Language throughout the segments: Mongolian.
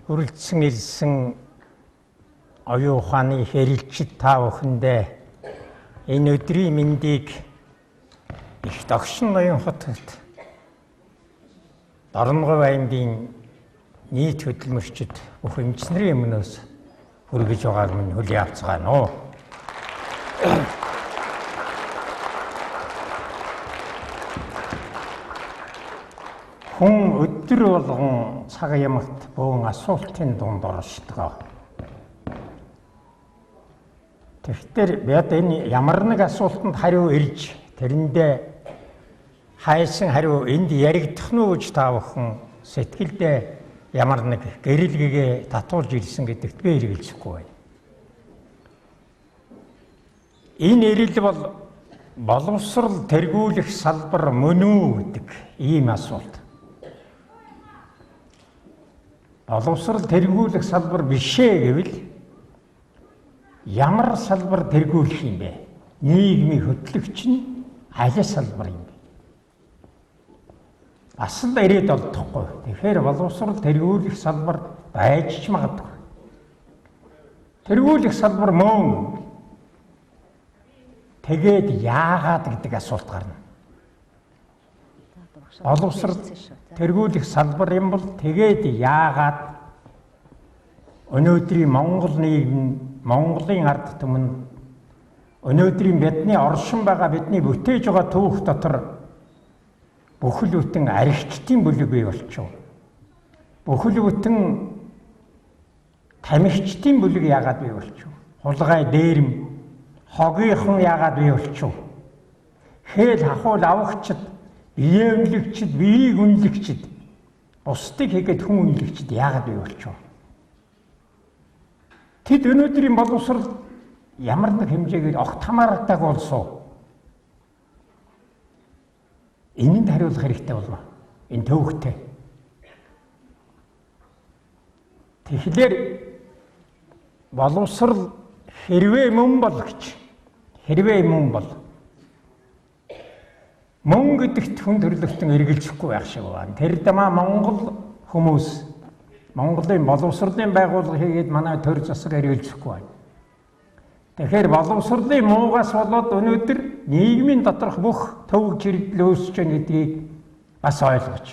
Хүрэлцэн ирсэн оюун ухааны хэрэлчид та бүхэндээ энэ өдрийн мэндийг их догшин ноён хотод Дорногов аймгийн нийт хөдөлмөрчид бүх эмчнэрийн өмнөөс хүргэж байгааг минь хүлээн авцгаана уу. Хүн өдөр болгон цаг ямагт бөөн асуултын дунд оршдог. Тэгэхээр бид энэ ямар нэг асуултанд хариу ирж тэрэндээ хайсан хариу энд яригдах нь гэж та бүхэн сэтгэлдээ ямар нэг гэрэлгэгээ татуулж ирсэн гэдэгт би эргэлзэхгүй байна. Энэ эрэл бол боловсрол тэргүүлэх салбар мөн үү гэдэг ийм асуулт. Боловсрол тэргүүлэх салбар бишээ гэвэл ямар салбар тэргүүлэх юм бэ? Нийгмийн хөтлөгч нь аль салбар юм бэ? Асал ирээд олдохгүй. Тэгэхээр боловсрол тэргүүлэх салбар байж ч магадгүй. Тэргүүлэх салбар мөн тэгээд яагаад гэдэг асуулт гарна. Боловсрол тэргүүлэх салбар юм бол тэгээд яагаад өнөөдрийн Монгол нийгэм, Монголын ард түмэнд өнөөдрийн бидний оршин байгаа бидний бүтээж байгаа түүх дотор бүхэл бүтэн архичдын бүлэг бий болчихов. Бүхэл бүтэн тамхичдын бүлэг яагаад бий болчихов? Хулгай дээрэм, хогийнхон яагаад бий болчихов? Хээл хахуул авахчд, биеэ үнэлэгчд, биеийг үнэлэгчд, бусдыг хийгээд хүн үнэлэгчд яагаад бий болчихов? Тэд өнөөдрийн боловсрол ямар нэг хэмжээгээр огт хамаардаг болсон. Энэнд хариулах хэрэгтэй болно. Энэ төвөгтэй. Тэгэхээр боловсрол хэрвээ мөн бол гэж. Хэрвээ мөн бол мөн гэдэгт хүн төрлөختөн эргэлзэхгүй байх шиг байна. Тэр дамаа Монгол хүмүүс Монголын боловсролын байгууллага хийгээд манай төр засаг эргэлзэхгүй байна. Тэгэхээр боловсролын муугаас болоод өнөөдөр нийгмийн доторх бүх төвөг чирэгдэл үүсэж байна гэдгийг бас ойлгож.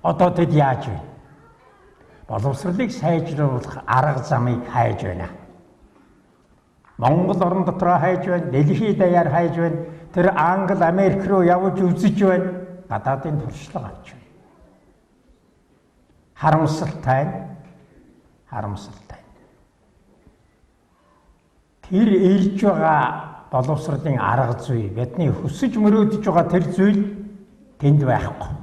Одоо тэд яаж вэ? Боловсролыг сайжруулах арга замыг хайж байна. Монгол орон дотроо хайж байна, дэлхийд даяар хайж байна. Тэр Англи, Америк руу явж үзэж байна. Гадаадын туршлага авч байна. Харамсалтай. Тэр ирж байгаа боловсролын арга зүй, бидний хүсэж мөрөөдөж байгаа тэр зүйл тэнд байхгүй.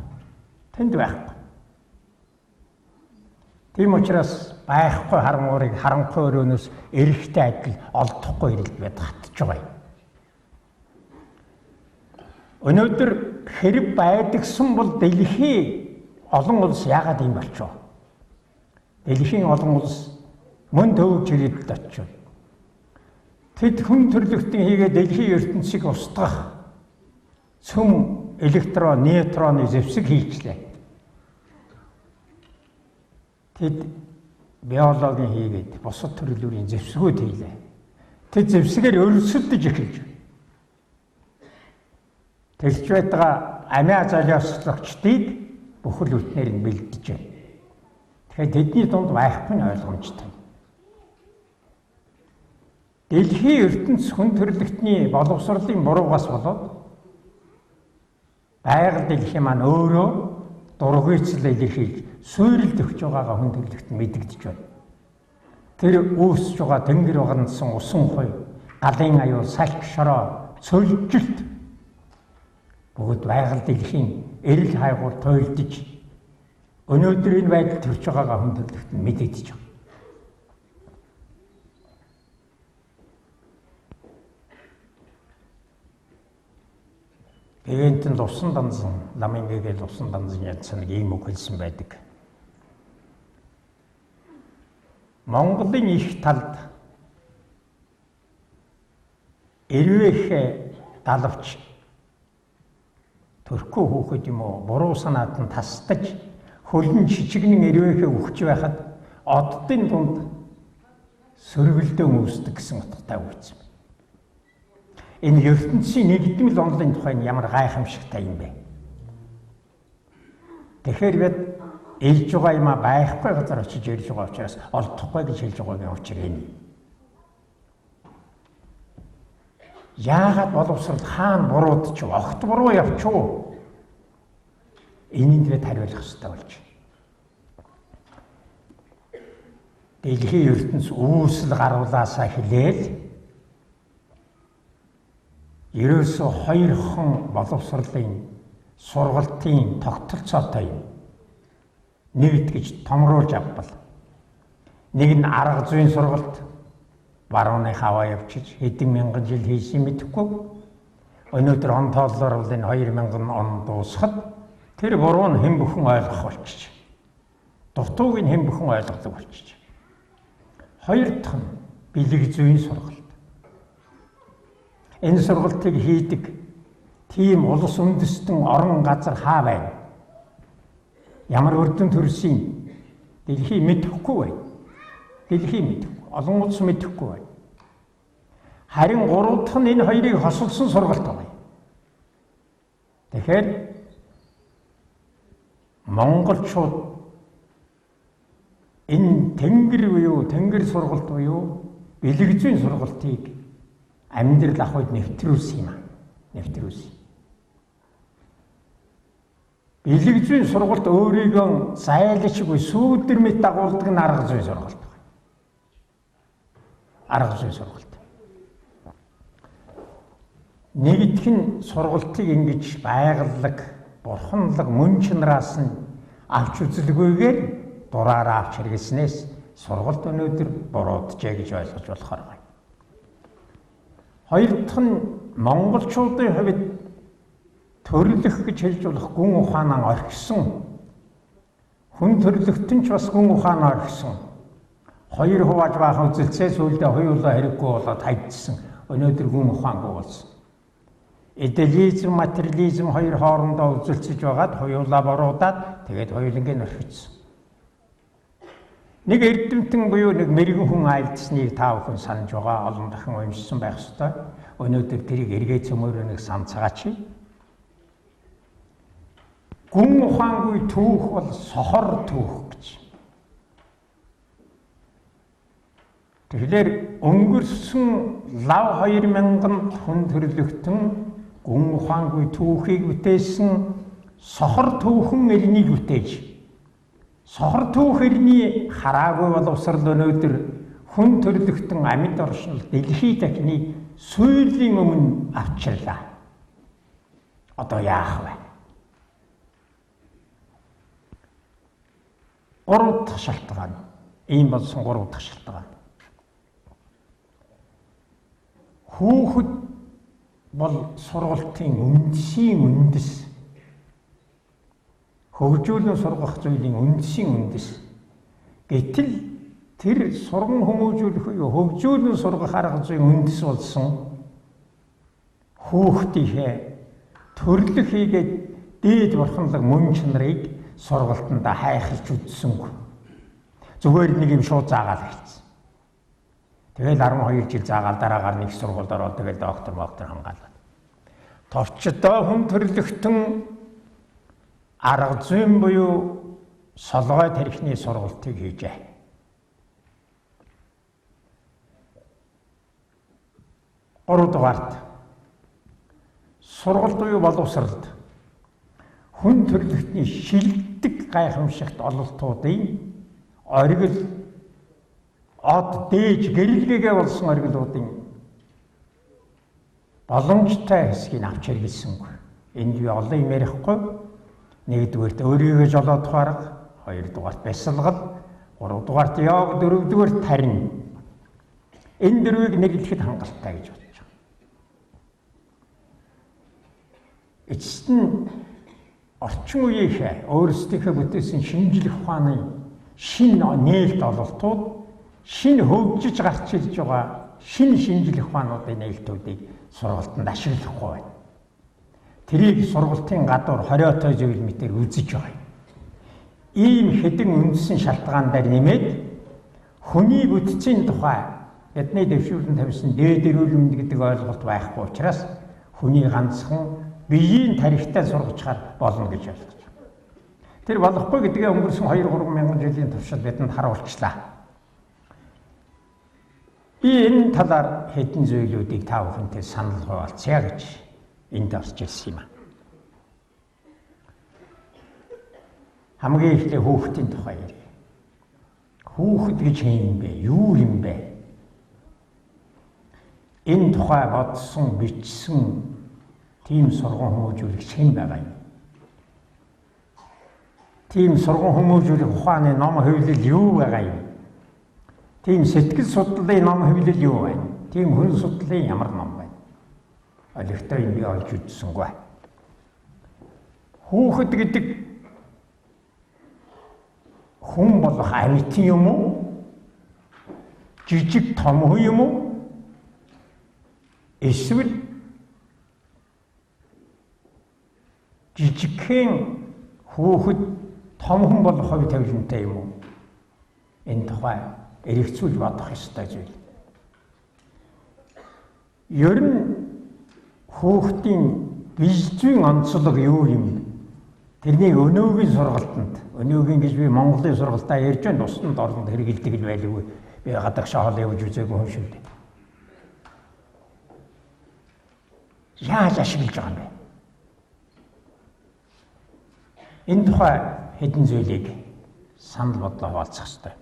Тийм учраас байхгүй харамуурыг харанхуй өрөөнөөс эрэхтэй адил олдохгүй ирэлт бид хатж байгаа юм. Өнөөдөр хэрэг байдагсан бол дэлхийн олон улс яагаад юм болчихов? Дэлхийн олон улс мөн төвөг чирэгдэлд очив. Тэд хүн төрлөختөн хийгээд дэлхийн ертөнцийг устгах цөм электрон, нейтроны зэвсэг хийчлээ. Тэд биологийн хийгээд бусад төрлүүрийн зэвсгүүд хийлээ. Тэд зэвсгээр өрсөлдөж эхэлж байна. Тэгж байтугай амиа золиослогчдыг бүхэл бүтнээр нь бэлдэж байна. Тэгэхээр тэдний дунд байхгүй нь ойлгомжтой. Дэлхийн ертөнц хүн төрлөختний боловсролын буруугаас болоод байгаль дэлхийн маань өөрөө дургүйцэл илэрхийлж суурилд өгч байгаагаа хүн төрлөخت нь мэдэгдэж байна. Тэр үүсэж байгаа тэнгэр угансан усан хуй, галын аюул, салхи шороо, цөлжилт бүгд байгаль дэлхийн эрэл хайгуур туйлдж өнөөдөр энэ байдал төрж байгаагаа хүн төрлөخت нь мэдэгдэж байна. Ивэнтэн лувсан данзан, ламингэгээл лувсан данзан янцсан нэг ийм үг хэлсэн байдаг. Монголын их талд эрвэх далавч төрхөө хүүхэд юм уу буруу санаанд нь тасдаж хөлн жижигнэн ирвэхээ өгч байхад оддын дунд сөргөлдөө үүсдэг гэсэн утгатай үүсв. Энэ ертөнцийн нэгдмэл онолын тухай ямар гайхамшигтай юм бэ? Тэгэхээр бид элж байгаа юм байхгүй газар очиж ирж байгаа учраас олдохгүй гэж хэлж байгаагийн учир энэ. Яагаад боловсрол хаана буруудч огт буруу явчихв? Энийг бид хариулах хэрэгтэй болж байна. Дэлхийн ертөнц үүсэл гаруулаасаа хэлээл ерөөсөө хоёрхан боловсролын сургалтын тогтолцоотой юм. Нэгд гэж томруулж авбал. Нэг нь арга зүйн сургалт барууны хаваа явчиж хэдэн мянган жил хийсэн мэдэхгүй. Өнөөдөр он тооллоор бол энэ 2000 он дуусахад тэр буруу нь хэн бүхэн ойлгох болчих. Дутууг нь хэн бүхэн ойлгодог болчих. Хоёр дахь нь бэлэг зүйн сургалт. Энэ сургалтыг хийдэг тийм улс үндэстэн орон газар хаа байна? Ямар өрдөн төрсөн дэлхий мэдэхгүй байна. Дэлхий мэдэхгүй. Олон улс мэдэхгүй байна. Харин гурав дахь нь энэ хоёрыг хосолсон сургалт байна. Тэгэхээр монголчууд энэ тэнгэр сургалт буюу бэлэг зүйн сургалтыг амьдрал ахуйд нэвтрүүлсэн юм аа. Нэвтрүүлсэн. Бэлэг зүйн сургалт өөрийгөө зайлшгүй сүйдэр мэт дагуулдаг нь арга зүйн сургалт байна. Арга зүйн сургалт. Нэгдэх нь сургалтыг ингэж байгаллаг, бурханлаг мөн чанараас нь авч үзэлгүйгээр дураараа авч хэрэглэснээс сургалт өнөөдөр бурууджээ гэж ойлгож болохоор байна. Хоёр дахь нь монголчуудын хувьд төрлөх гэж хэлж болох гүн ухаанаа орхисон. Хүн төрлөختөн ч бас гүн ухаанаа орхисон. Хоёр хувааж байх үзэлцээ сүүлдээ хоёулаа хэрэггүй болоод хайдсан. Өнөөдөр гүн ухаангүй болсон. Идеализм, материализм хоёр хоорондоо үзэлцэж байгаад хоёулаа буруудаад тэгээд хоёулангийн орхицсан. Нэг эрдэмтэн буюу нэг мэрэгэн хүн айлдсныг та бүхэн санаж байгаа, олон дахин уншсан байх ёстой. Өнөөдөр тэрийг эргээ цөмөөрөө нэг санацгаач. Гүн ухаангүй түүх бол сохор түүх гэж. Тэгэхээр өнгөрсөн лав 2000 хүн төрлөختөн гүн ухаангүй түүхийг бүтээсэн сохор түүхэн эрнийг бүтээж. Сохор түүх эрний хараагүй боловсрал өнөөдөр хүн төрлөختөн амьд оршин дэлхий дахины сүйрлийн өмнө авчирлаа. Одоо яах вэ? Гурав дахь шалтгаан. Ийм болсон гурав дахь шалтгаан. Хүүхэд бол сургалтын үндэс. Хөгжүүлэн сургах зүйлийн үндэс. Гэтэл тэр сурган хүмүүжүүлэх буюу хөгжүүлэн сургах арга зүйн үндэс болсон хүүхдийнхээ төрлөх хийгээд дээд бурханлаг мөн чанарыг сургалтанда хайхалж үдсэнгүй. Зүгээр нэг юм шууд заагаал хэлсэн. Тэгэл 12 жил заагаал дараагаар нэг сургуульд ороод тэгэл доктор хангаалаад. Товчдоо хүн төрлөختөн арга зүйн буюу солгой тархины сургалтыг хийжээ. Гуравдугаарт сургалт буюу боловсролд хүн төрлөختний шилдэг гайхамшигт ололтуудын оргил од дээж гэрэлгээгээ болсон оргилуудын боломжтой хэсгийг авч хэрэглэсэнгүй. Энд би олон юм ярихгүй. Нэгдүгээрт өөрийгөө жолоодох арга, хоёрдугаарт бясалгал, гуравдугаарт яг, дөрөвдүгээрт тарин. Энэ дөрвийг нэрлэхэд хангалттай гэж бодож байна. Эцэст нь орчин үеийнхээ өөрсдийнхөө бүтээсэн шинжлэх ухааны шинэ нээлт ололтууд, шинэ хөгжиж гарч ирж байгаа шинэ шинжлэх ухаануудын нээлтүүдийг сургалтанд ашиглахгүй байна. Тэрийг сургалтын гадуур хориотой зүйл мэтээр үзэж байгаа. ийм хэдэн үндсэн шалтгаанаар нэмээд хүний бүтцийн тухай бидний дэвшүүлэн тавьсан дээд эрүүл мэнд гэдэг ойлголт байхгүй учраас хүний ганцхан биеийн тарихтаа сургачаар болно гэж ойлгож байна. Тэр болохгүй гэдгээ өнгөрсөн 2-3 мянган жилийн туршид бидэнд харуулчлаа. Би энэ талаар хэдэн зүйлүүдийг та бүхэнтэй санал хуваалцъя гэж энд орж ирсэн юм. Хамгийн эхлээд хүүхдийн тухай ярив. Хүүхэд гэж юм бэ? Юу юм бэ? Энэ тухай бодсон, бичсэн тийм сургууль хүмүүжүүлэгч хэн байгаа юм? Тийм сургууль хүмүүжүүлэх ухааны ном хэвлэл юу байгаа юм? Тийм сэтгэл судлалын ном хэвлэл юу байна? Тийм хүн судлалын ямар ном байна? Олигтой юм би олж үзсэнгүй. Хүүхэд гэдэг хүн болох амьтан юм уу? Жижиг том хүн юм уу? Эсвэл жижигхэн хүүхэд том хүн болох хувь тавилантай юм уу? Энэ тухай эргэцүүлж бодох ёстой зүйл. Ер нь хүүхдийн бие зүйн онцлог юу юм? Тэрнийг өнөөгийн сургалтанд, өнөөгийн гэж би Монголын сургалтаа ярьж байна, тусдад орнд хэрэгэлдэг л байлгүй. Би гадагшаа хоол явж үзээгүй хүн шүү дээ. Яаж ашиглаж байгаа юм бэ? Энэ тухай хэдэн зүйлийг санал бодлоо хуваалцах ёстой.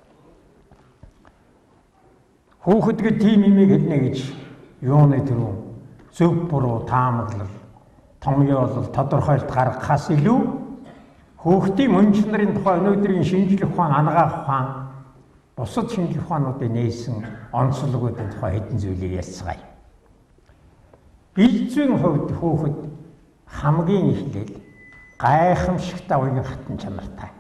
Хүүхэд гэж тийм юмыг хэлнэ гэж юуны төрөө зөв буруу таамаглал, томьёолол, тодорхойлт гаргахаас илүү хүүхдийн мөн чанарын тухай өнөөдрийн шинжлэх ухаан, анагаах ухаан, бусад шинжлэх ухаануудын нээсэн онцлогуудын тухай хэдэн зүйлийг ярьцгаая. Бие зүйн хувьд хүүхэд хамгийн эхлээд гайхамшигтай уян хатан чанартай.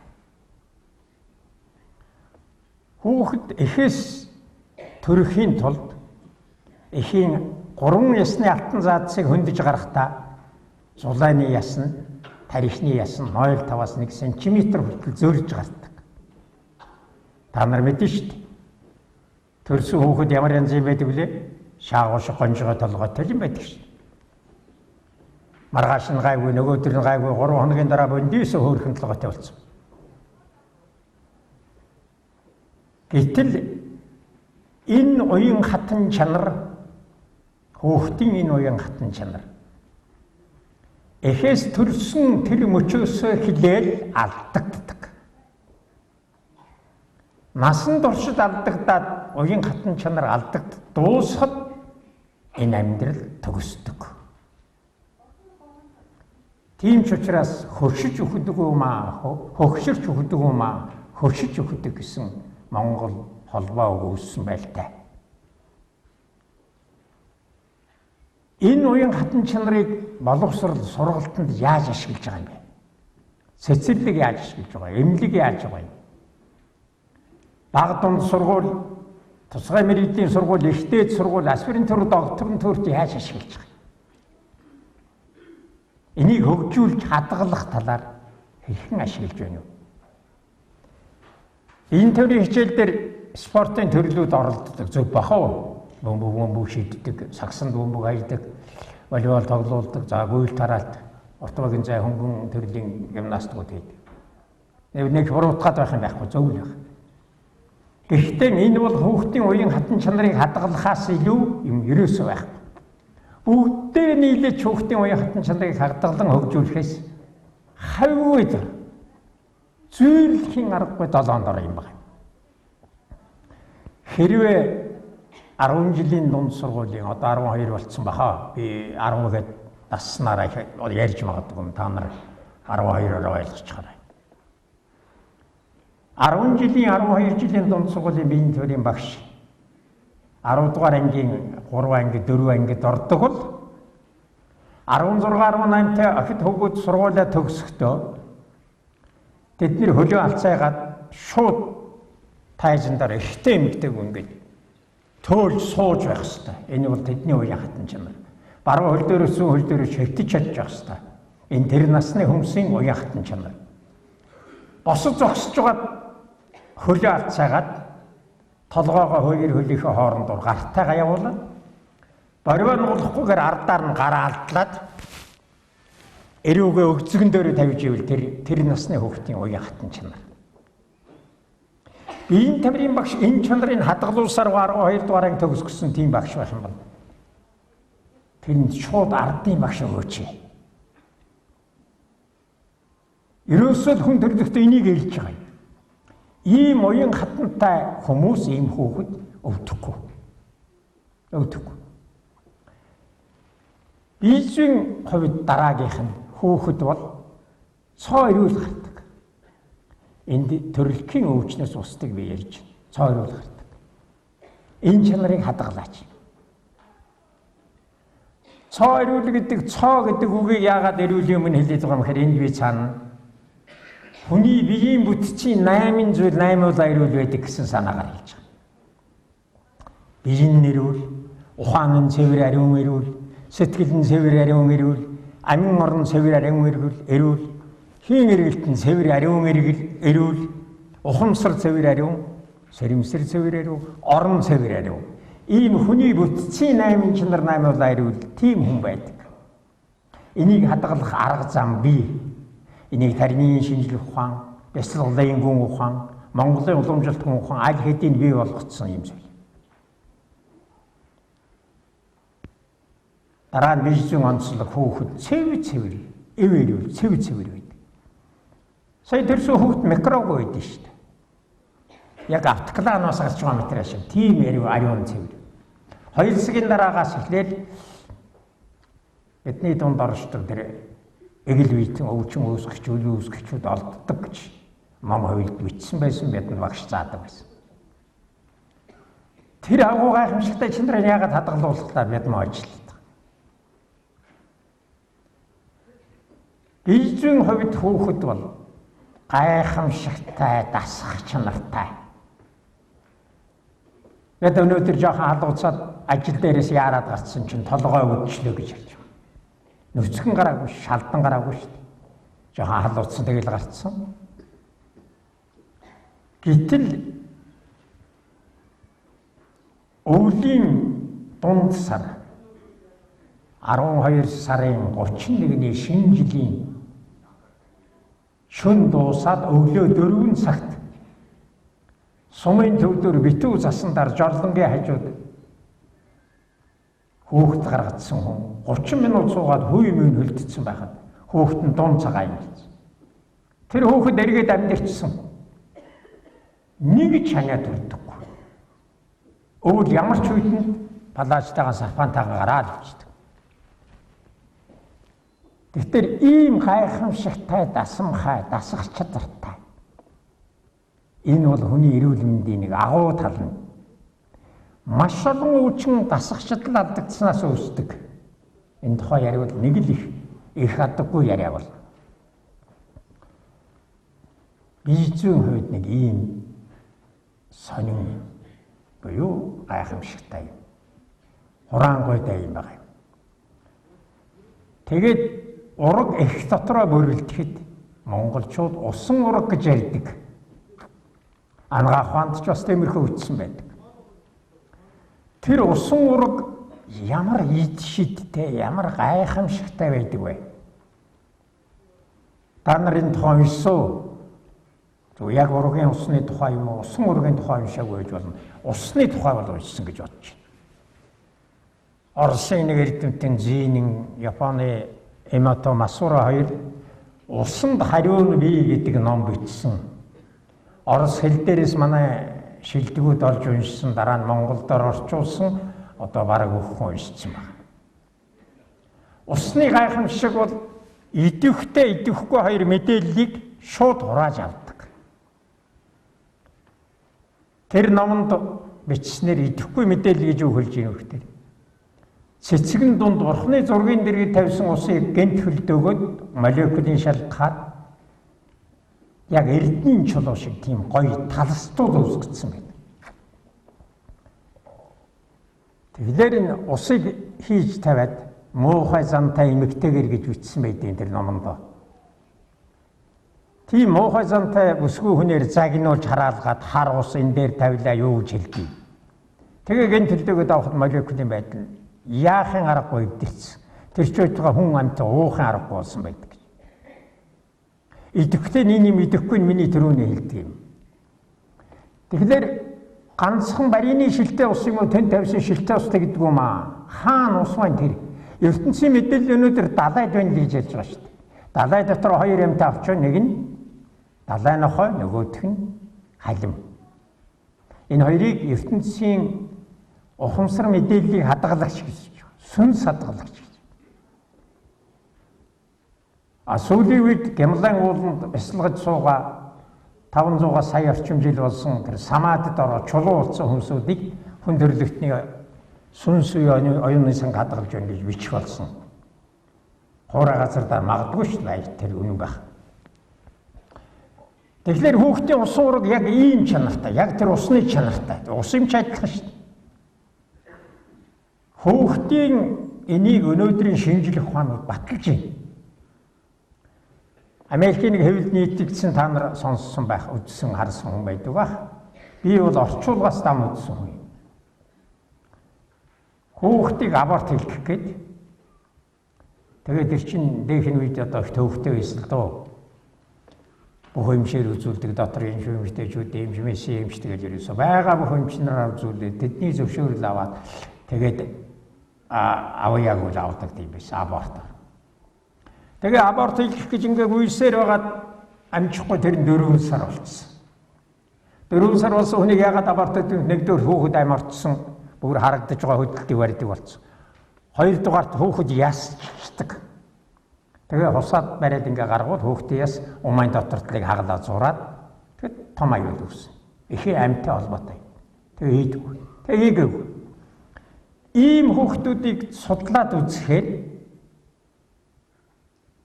Хүүхэд эхээс төрөхийн тулд эхийн 3 ясны алтан заадсыг хөндөж гарахдаа зулааны ясна, тарихны ясна 0.5-аас 1 см хүртэл зөөлж гардаг. Та нар мэднэ шүү дээ. Төрсөн хүүхэд ямар янз юм байдаг вүлээ? Шаагууш гонжгой толгойтой юм байдаг шүү дээ. Маргааш нь гайгүй, нөгөөдөр нь гайгүй, 3 хоногийн дараа бондиос хөөрхөн толгойтой болсон. Гэтэл энэ уян хатан чанар, хүүхдийн энэ уян хатан чанар эхээс төрсөн тэр мөчөөсөө хилээл алдагддаг. Насан туршид алдагдаад уян хатан чанар алдагд дуусахад энэ амьдрал төгсдөг. Тийм ч учраас хөршиж өгдөг юм аа, хөгшөрч өгдөг юм аа, хөршиж өгдөг гэсэн Монгол холбоо өгсөн байлтай. Энэ уян хатан чанарыг боловсрол сургалтанд яаж ашиглаж байгаа юм бэ? Цэцэрлэг яаж ашиглаж байгаа юм? Эмнэлэг яаж байгаа юм? Бага дунд сургууль, тусгай мэргэжлийн сургууль, ихтэй сургууль, аспирантур, докторантурт яаж ашиглаж байгаа юм? Энийг хөгжүүлж хадгалах талаар хэрхэн ашиглаж байна юу? Энэ төрлийн хичээлдэр спортын төрлүүд оролцдог, зөв бахав. Бөмбөг шийддэг, сагсанд бөмбөг хайдаг, волейбол тоглоулдаг, за гүйл тараалт, ортогын зай хөнгөн төрлийн гимнастикууд хийдэг. Нэг буруутгаад байх юм байхгүй, зөв л байх. Гэхдээ энэ бол хүүхдийн уян хатан чанарыг хадгалахаас илүү юм ерөөсөө байхгүй. Бүгдээ нийлээд хүүхдийн уян хатан чанарыг хадгалан хөгжүүлэхээс хавьгүй зүйрлэхийн аргагүй 7 дор юм байна. Хэрвээ 10 жилийн дунд сургуулийн одоо 12 болцсон баха. Би 10 гээд насснараа ярьж магадгүй та нар 12-оор ойлгож хараа. 10 жилийн дунд сургуулийн биеийн төрийн багш 10 дугаар ангийн 3 анги 4 ангид ордог бол 16-18-тай ахид хөвгүүд сургуулаа төгсөхдөө тэдний хөлөө алцаагаад шууд тайзандар ихтэй эмгтэйг ингээд төөлж сууж байх хэвээр. Энэ бол тэдний уян хатан чанар. Баруун хөл дээрээс зүүн хөл дээрээ шивтэж чадчих хэвээр. Энэ тэр насны хүмүүсийн уян хатан чанар. босож зогсож байгаа хөлөө алцаагаад толгоогоо хөлийнхээ хоорондор гартайгаа явуулаад боривоо нуулахгүйгээр ардаар нь гараа алдлаад эрүүгээ өгзгөн дээр тавьж ивэл тэр насны хүүхдийн уян хатан чанар. Биеийн тамирын багш энэ чанарыг хадгалуулсаар 12 дугаарыг төгсгсөн тийм багш байх юм бол тэр нь шууд ардын багш өгөөч. Ерөөсөө хүн төрлөختөө энийг хэлж байгаа юм. Ийм уян хатантай хүмүүс ийм хүүхэд өвдөхгүй. Бийжийн хувьд дараагийнх нь хүүхэд бол цоо ирүүл гардаг. Энд төрөлхийн өвчнөөс устдаг би ярьж байна. Цоо ирүүл гардаг. Энэ чанарыг хадгалаач. Цоо ирүүл гэдэг үгийг яагаад ирүүл юм хэлээд байгаа юм хэрэг энд би цаана хүний биеийн бүтцийн 8 зүйл 8 удаа ирүүл байдаг гэсэн санаагаар хэлж байгаа. Биеийн ирүүл, ухаан нь цэвэр ариун ирүүл, сэтгэл нь цэвэр ариун ирүүл, амин орон цэвэр ариун ирүүл, хийн эргэлт нь цэвэр ариун ирүүл, ухамсар цэвэр ариун, сэрэмсэр цэвэр ариун, орон цэвэр ариун. Ийм хүний бүтцийн 8 чанар 8 удаа ирүүл тийм хүн байдаг. Энийг хадгалах арга зам бий. Энийг тарины шинжлэх ухаан, бяцлаглалын гүн ухаан, Монголын уламжлалт ухаан аль хэдийн бий болгоцсон юм зүйл. Дараа нь бийжийн онцлог хүүхэд цэвэр байдаг. Сая тэрсүү хүүхэд микроб байдаг шүү дээ. Яг автокланоос гарч байгаа материал шиг тийм ариун цэвэр. 2 цагийн дараагаас эхлээд бидний дунд оршдог тэр эгэл үеийн өвчин үүсгэгч, үл үүсгэгчүүд олддог гэж мам хувьд бичсэн байсан бидэнд багш заадаг байсан. Тэр агуу гайхамшигтай чанарыг яагаад хадгалуулахлаа бид мөн ажилладаг. Бийжийн хувьд хүүхэд бол гайхамшигтай дасгах чанартай. Бид өнөөдөр жоохон халууцаад ажил дээрээс яарад гарсан чинь толгой өвчлөө гэж ярьж. Нүцгэн гараагүй, шалдан гараагүй шүү дээ. Жоохон халууцсан тэгэл гарцсан. Гэтэл өвлийн дунд сар 12 сарын 31-ний шинэ жилийн шөнө дуусаад өглөө 4 цагт сумын төвдөр битүү засандар жорлонгийн хажууд хүүхэд гаргацсан хүн 30 минут суугаад хүй мөн хөлдсөн байхад хүүхэд нь дун цагаан юм. Тэр хүүхэд эргээд амьдэрчсэн. Нэг чанаа төрдөггүй. Өвөл ямар ч үедэнд палаачтайгаа сарпантайгаа гараад ичдэг. Тэгэхээр ийм гайхамшигтай дасамхай дасах чадвартай. Энэ бол хүний эрүүл мэндийн нэг агуу тал нь. Маш олон өвчин дасах чадал алдагдсанаас үүсдэг. Энэ тухай яриул нэг л их адаггүй яриа бол. Бийжийн хувьд нэг ийм сонин буюу гайхамшигтай юм. Хураангойтай юм байна. Тэгээд ураг их дотроо бүрэлдэхэд монголчууд усан ураг гэж ярьдаг. Ангаах ухаанд ч бас тиймэрхүү үтсэн байдаг. Тэр усан ураг ямар ид шидтэй, ямар гайхамшигтай байдаг вэ? Та нарын тухай уншсан. Яг ургийн усны тухай юм уу, усан ургийн тухай уншаагүй байж болно. Усны тухай бол уншсан гэж бодож байна. Оросын нэг эрдэмтэн Зинин, Японы Эмото Масура хоёр усанд хариун бий гэдэг ном бичсэн. Орос хэл дээрээс манай шилдэгүүд олж уншсан, дараа нь Монголд орчуулсан, одоо бараг өхөн уншсан байна. Усны гайхамшиг бол идэвхтэй идэвхгүй хоёр мэдээллийг шууд хурааж авдаг. Тэр номонд бичснээр идэвхгүй мэдээлэл гэж юу хэлж ийм вөхтэй. Цэцгэн дунд бурхны зургийн дэргэд тавьсан усыг гэнт хөлдөөгөөд молекулын шалгахад яг эрдэнийн чулуу шиг тийм гоё талстууд үүсгэсэн байдаг. Тэгэхээр энэ усыг хийж тавиад муухай зантай эмэгтэйгэр гэж бичсэн байдаг тэр номонд. Тийм муухай зантай бүсгүй хүнээр загнуулж хараалгаад хар ус энэ дээр тавилаа юу гэж хэлдэг. Тэгээ гэн төлөвлөгөөд авахд молекулын байдал яахын аргагүй өвдөрсөн. Тэр ч байтугай хүн амьтаа уухын аргагүй болсон байдаг. Идэвхтэй нэг идэвхгүй миний төрөний хэлдэг юм. Тэгэхээр ганцхан барины шилтэй ус юм уу тэн тавьсан шилтэй ус гэдэг юм аа. Хаана ус маань тэр ертөнцийн мэдээлэл өнөөдөр далайд байна гэж ярьж байгаа шүү дээ. Далай дотор хоёр юмтай авч нэг нь далай нохой, нөгөөх нь халим. Энэ хоёрыг ертөнцийн ухамсар мэдээллийг хадгалагч гэж байна. Сүнс хадгалагч гэж. Сүүлийн үед Гямлан ууланд бясалгаж суугаа 500 сая орчим жил болсон тэр самаадд ороо чулуу болсон хүмүүсүүдийг хүн төрлөختний сүнс оюуны санг хадгалж байна гэж бичих болсон. Хуурай газардаа магадгүй шүү дээ тэр үнэн байх. Тэгэхээр хүүхдийн ус уураг яг ийм чанартай, яг тэр усны чанартай. Ус юм ч адилхан шүү дээ. Хүүхдийн энийг өнөөдрийн шинжлэх ухаанууд баталж байна. Америкийн нэг хэвлэл нийтлэгдсэн та нар сонссон байх, үзсэн, харсан хүн байдаг ба. Би бол орчуулгаас дам үзсэн хүн. Хүүхдийг аборт хийх гээд тэгээд тэр чинь дээхэн үед одоо их төвхтэй байсан л доо. Бүх эмчээр үзүүлдэг доторын эмчтэй эмчмээсээ эмчтэй гэж ерөөсөө байгаа бүх эмчнэрээр үзүүлээд тэдний зөвшөөрөл аваад тэгээд авъяаг үл авдаг юм биш аборт. Тэгээ аборт хийх гэж ингээ үйсээр байгаад амжихгүй тэр 4 сар болчихсон. 4 сар болсон хүнийг яагаад аборт хийх нэгдүгээр хүүхэд амартсан бүр харагдаж байгаа хөдөлтөй барьдаг болсон. Хоёрдугаарт хүүхэд ясчдаг. Тэгээ хусаад бариад ингээ гаргуул хүүхдээ яс умайн дотортлыг хаглаа зураад тэгээд том аюул үүсэн. Эхээ амьтай холбоотой. Тэгээ ийдгүй. Тэгээ ийгээгүй. Ийм хүүхдүүдийг судлаад үзэхээр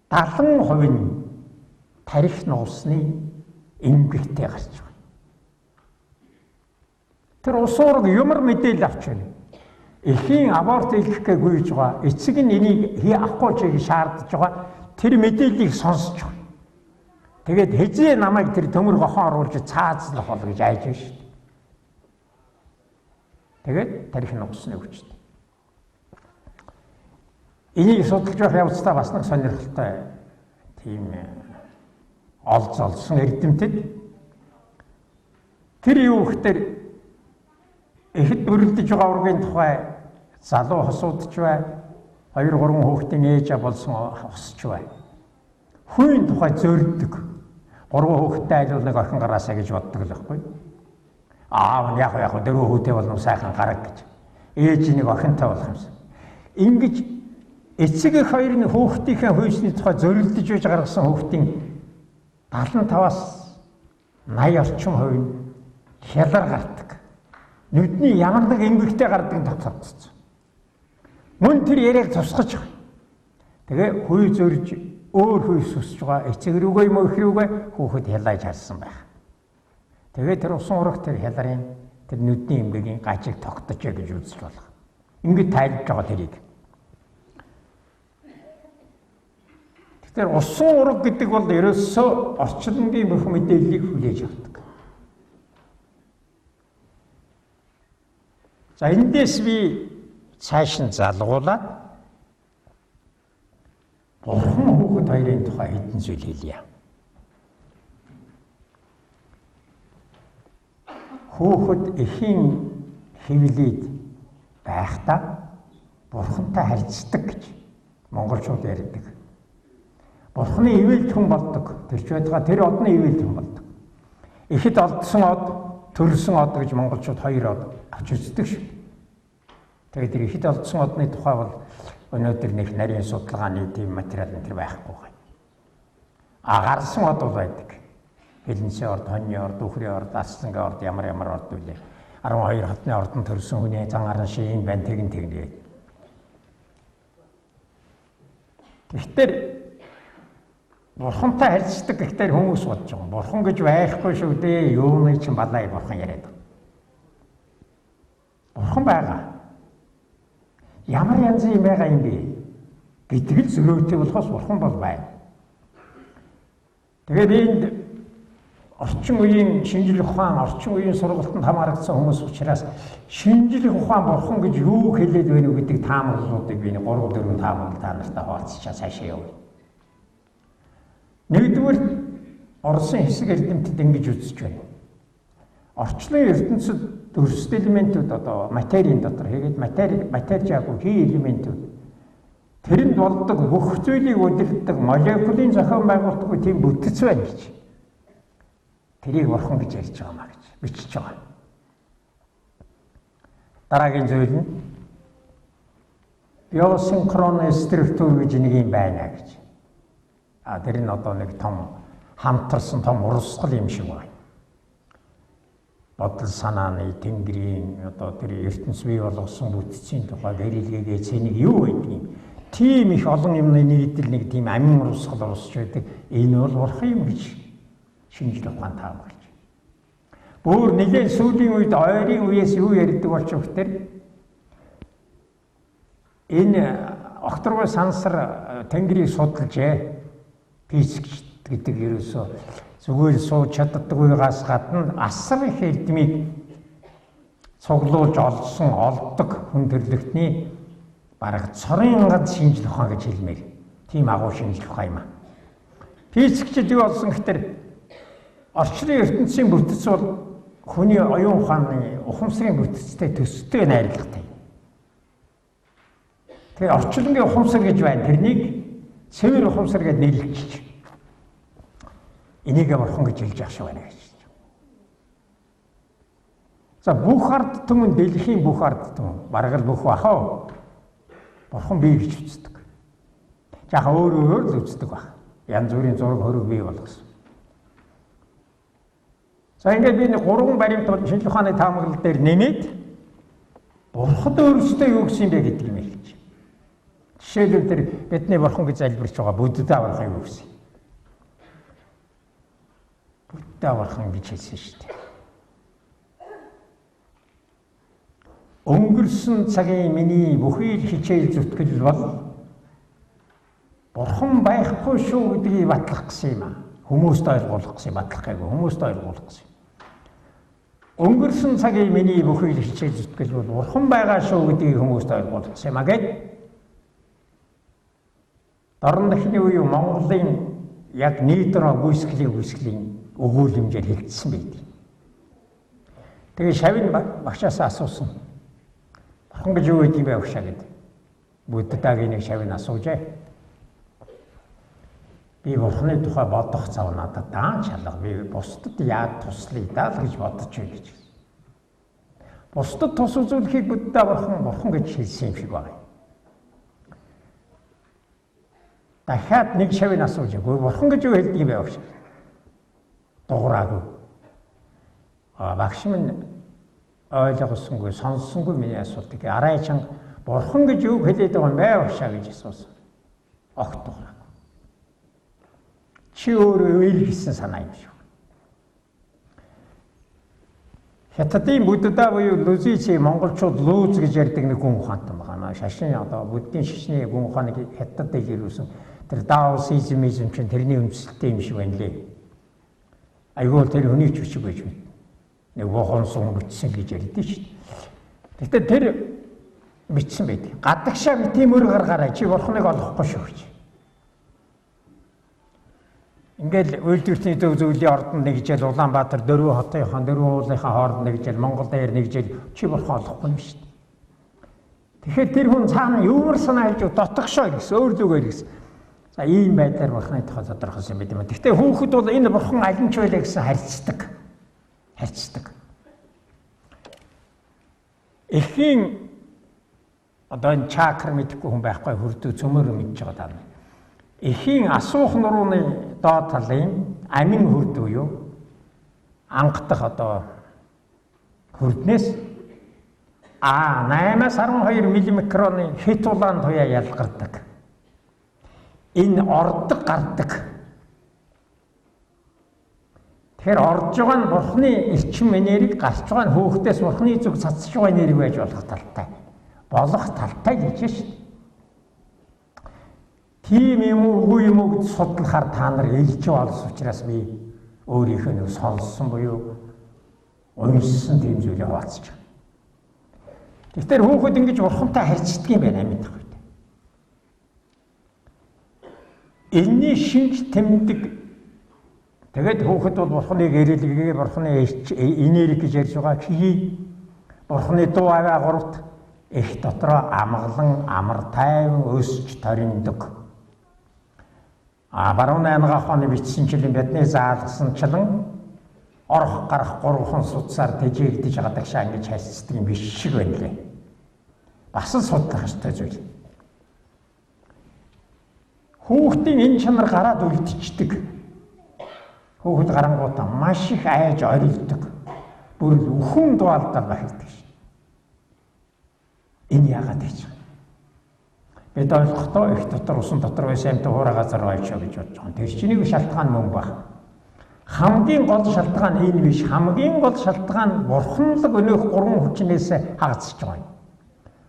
70% нь тарих нуусны эмгэгтэй гарч байгаа. Тэр ус уураг юмар мэдээлэл авч байна. Эхийн аборт хийх гэж гүйж байгаа. Эцэг нь энийг авахгүй чиг шаардж байгаа. Тэр мэдээллийг сонсож байгаа. Тэгээд хэзээ намайг тэр төмөр гохон оруулж цаазлах бол гэж айж байна шүү дээ. Тэгээд тарих нуусны өвчтэй. Энийг судалж байх явцдаа бас нэг сонирхолтой тийм олзолсон эрдэмтэд тэр юу гэхээр ихэд өрөлдөж байгаа ургийн тухай залуу хосуудч бай 2-3 хүүхдийн ээж болсон хосч бай хүн тухай зөрддөг 3 хүүхэдтэй айлвал нэг охин гараасаа гэж боддог л байхгүй аав нь яг 4 хүүтэй болно сайхан гараг гэж ээж нэг охинтой болох юмсан ингэж эцэг их хоёр нь хүүхдийнхээ хүйсний тухай зөрөлдөж байж гаргасан хүүхдийн 75-аас 80 орчим хувь нь хялар гардаг. Нүдний ямар нэг эмгэгтэй гардаг тогтолцсон. Мөн тэр яриаг тусгаж байгаа. Тэгээ хүй зөрж өөр хүйс өсөж байгаа эцэг рүүгээ юм уу их рүүгээ хүүхэд хялааж харсан байх. Тэгээ тэр усан урагт тэр хяларын тэр нүдний эмгэгийн гажиг тогтож гэж үзэж болох. Ингээд тайлбарж байгаа тэрийг. Тэр усан ураг гэдэг бол ерөөсөө орчлонгийн бүх мэдээллийг хүлээж авдаг. За эндээс би цааш нь залгуулаад бурхан хүүхэд хоёрын тухай хэдэн зүйл хэлье. Хүүхэд эхийн хэвлээд байхдаа бурхантай харьцдаг гэж монголчууд ярьдаг. Бурханы ивэлт хүн болдог. Тэр ч байтугай тэр одны ивэлт хүн болдог. Ихэд олдсон од, төрсөн од гэж монголчууд 2 од авч үздэг шүү. Тэгээд тэр ихэд олдсон одны тухай бол өнөөдөр нэг нарийн судалгааны тийм материал энэ байхгүй байна. Гарсан од бол байдаг. Хилэнцэн орд, хоньны орд, үхрийн орд, аслангийн орд ямар орд үлээ. 12 хотны ордон төрсөн хүний зан гаран шин байн тэгнэ. Тэгэхээр бурхантай харьцдаг гэхдээ хүмүүс бодож байгаа. Бурхан гэж байхгүй шүү дээ. Юуны чинь балай бурхан яриад байна. Бурхан байгаа. Ямар янзын юм байгаа юм бэ? Гэтэл зөрөөтэй болохоос бурхан бол байна. Тэгээд энд орчин үеийн шинжлэх ухаан, орчин үеийн сургалтанд хамаарсан хүмүүс учраас шинжлэх ухаан бурхан гэж юу хэлээд байна вэ гэдэг таамаглалуудыг би 3-4 таамаглал та нартай хуваалцчаа цаашаа явъя. Нэгдүгээр Оросын хэсэг эрдэмтэд ингэж үзэж байна. Орчлон ертөнцид өрсөлд элементүүд одоо материйн дотор хийгээд матери хий элементүүд тэрэнд болдог бүх зүйлийг удирддаг молекулын зохион байгуулалтгүй тийм бүтэц байна гэж. Тэрийг бурхан гэж ярьж байгаа маа гэж бичиж байгаа. Дараагийн зүйл нь биосинхронous структур гэж нэг юм байна гэж. Тэр нь одоо нэг том хамтарсан том урсгал юм шиг байна. Бодол санааны тэнгэрийн одоо тэр ертөнц бий болгосон бүтцийн тухай гэрэлгээгээ цэнийг юу гэдэг юм. Тийм их олон юмны нийтл нэг тийм амин урсгал урсч байдаг. Энэ бол бурхан юм гэж шинжлэх ухаан таамаглаж. Бүр нэгэн сүүлийн үед ойрын үеэс юу ярьдаг болчих вөхтөр энэ окторгой сансар тэнгэрийг судалжээ. Физикч гэдэг ерөөсөө зүгээр сууж чаддаггүйгаас гадна асар их эрдмийг цуглуулж олсон олдог хүн төрлөختний бараг цорын ганц шинжлэх ухаан гэж хэлмээр. Тийм агуу шинжлэх ухаан юм аа. Физикчд юу болсон гэхээр орчлон ертөнцийн бүтэц бол хүний оюун ухааны ухамсарын бүтцтэй төстэй найрлагатай. Тэгээ орчлонгийн ухамсар гэж байна. Тэрнийг цэвэр ухамсар гэж нэрлэгдэж. Энийг бурхан гэж хэлж ах шиг байна гэж. За бүх ард түмэн дэлхийн бүх ард түмэн бараг л бүх бахаа бурхан бий гэж үздэг. Жаахан өөр л үздэг баг. Янз бүрийн зураг хөрөг бий болгосон. За ингээд би нэг 3 баримт шинжлэх ухааны таамаглал дээр нэмээд бурхад өөрөөсөө юу гэсэн юм бэ гэдэг юм хэлж. Жишээлбэл тэр бидний бурхан гэж залбирч байгаа Будда бурхан юу гэсэн. Будда бурхан гэж хэлсэн шүү дээ. Өнгөрсөн цагийн миний бүхий хичээл зүтгэл бол бурхан байхгүй шүү гэдгийг батлах гэсэн юм аа. Хүмүүст ойлгуулах гэсэн батлах гэв. Хүмүүст ойлгуулах гэсэн. Өнгөрсөн цагийн миний бүхий хичээл зүтгэл бол бурхан байгаа шүү гэдгийг хүмүүст ойлгуулах гэсэн юм аа гэд. Дорн дахны үе Монголын яг нийтрон гүйцэтгэлийн өгүүлэмжээр хэлсэн байдаг. Тэгээ шавин багшаасаа асуусан. Бурхан гэж юу гэдэг юм бэ багшаа гэд. Буддагийн нэг шавин асуужээ. Би бурханы тухай бодох зав надад даан чалга. Би бусдад яад туслая даа л гэж бодож байна гэж. Бусдад тус үзүүлэхийг Будда бурхан гэж хэлсэн юм шиг байна. Дахиад нэг шавин асууж байгаа. Бурхан гэж юу хэлдэг юм бэ багш? Дуграагүй. Багш минь ойлгосонгүй, сонссонгүй миний асуултыг арай чанга бурхан гэж юу хэлээд байгаа юм бэ багшаа гэж асуусан. Огт дуграагүй. Чи өөрөө үйл гэсэн санаа юм шүү. Хятадын Будда буюу Лузичи монголчууд лууз гэж ярьдаг нэг гүн ухаантай байна. Шашин одоо буддийн шашны гүн ухааныг хятадд ирүүлсэн. Тэр даосизм чинь тэрний үндэслэлтэй юм шиг байна лээ. Айгуу тэр хүний ч хүчиг байж байна. Нэг вохон сум бичсэн гэж ярьдээ шүү дээ. Тэгтээ тэр бичсэн байдаг. Гадагшаа битэмөр гаргаарай чи бурхныг олохгүй шүү гэж. Ингээл үйлдвэртний төв зөвлөлийн ордонд нэгжэл Улаанбаатар 4 хотынхаа 4 уулынхаа хооронд нэгжэл Монгол дээр нэгжэл чи бурхан олохгүй юм шүү дээ. Тэгэхээр тэр хүн цаана юмар санаа хэлж дотгошоо гэсэн өөр зүгээр гэсэн. За ийм байдлаар бурханы тухай тодорхойлсон юм байна. Гэхдээ хүүхэд бол энэ бурхан аль нь ч байлаа гэсэн харьцдаг. Эхийн одоо энэ чакра мэдхгүй хүн байхгүй хөрдөө цөмөр мэдж байгаа даа. Эхийн асуух нурууны доод талын амин хөрдөө юу? Ангадах одоо хөрднээс 8-аас 12 микроны хит улаан туяа ялгардаг. Энэ ордог гардаг. Тэгэхээр орж байгаа нь бурхны эрчим энерги, гарч байгаа нь хөөхтөөс бурхны зүг цацж байгаа энерги байж болох талтай. Болох талтай гэж шүү дээ. Тийм юм уу үгүй юм уу гэж судлахаар та нар элж болсон учраас би өөрийнхөө нэг сонссон буюу уншсан тийм зүйлээ хуваалцаж байгаа. Тэгэхээр хүүхэд ингэж бурхантай харьцдаг юм байна амьд үед. Энэний шинж тэмдэг тэгээд хүүхэд бол бурханыг эрэлгээ, бурханы энерги гэж ярьж байгаа хий, бурханы дуу аваа гуравт их дотроо амгалан амар тайван өсч ториндог. Баруун 8 оны бичсэнчлэн бидний заалгасанчлан орох гарах гурван судсаар тэжээлдэж гадагшаа ингэж хайцдаг юм биш шиг байна лээ. Бас л судлах ёстой зүйл. Хүүхдийн энэ чанар гараад үлдчихдэг. Хүүхэд гарангуудаа маш их айж орилдог. Бүр үхэн дуалдал бахилдаг шин. Энэ яагаад гэж байна? Бид ойлгохдоо их дотор усан дотор байсан амт хуурай газар байшаа гэж бодож байгаа. Тэр чиний шалтгаан мөн баг. Хамгийн гол шалтгаан энэ биш. Хамгийн гол шалтгаан бурханлаг өнөөх гурван хүчнээс хагацж байгаа юм.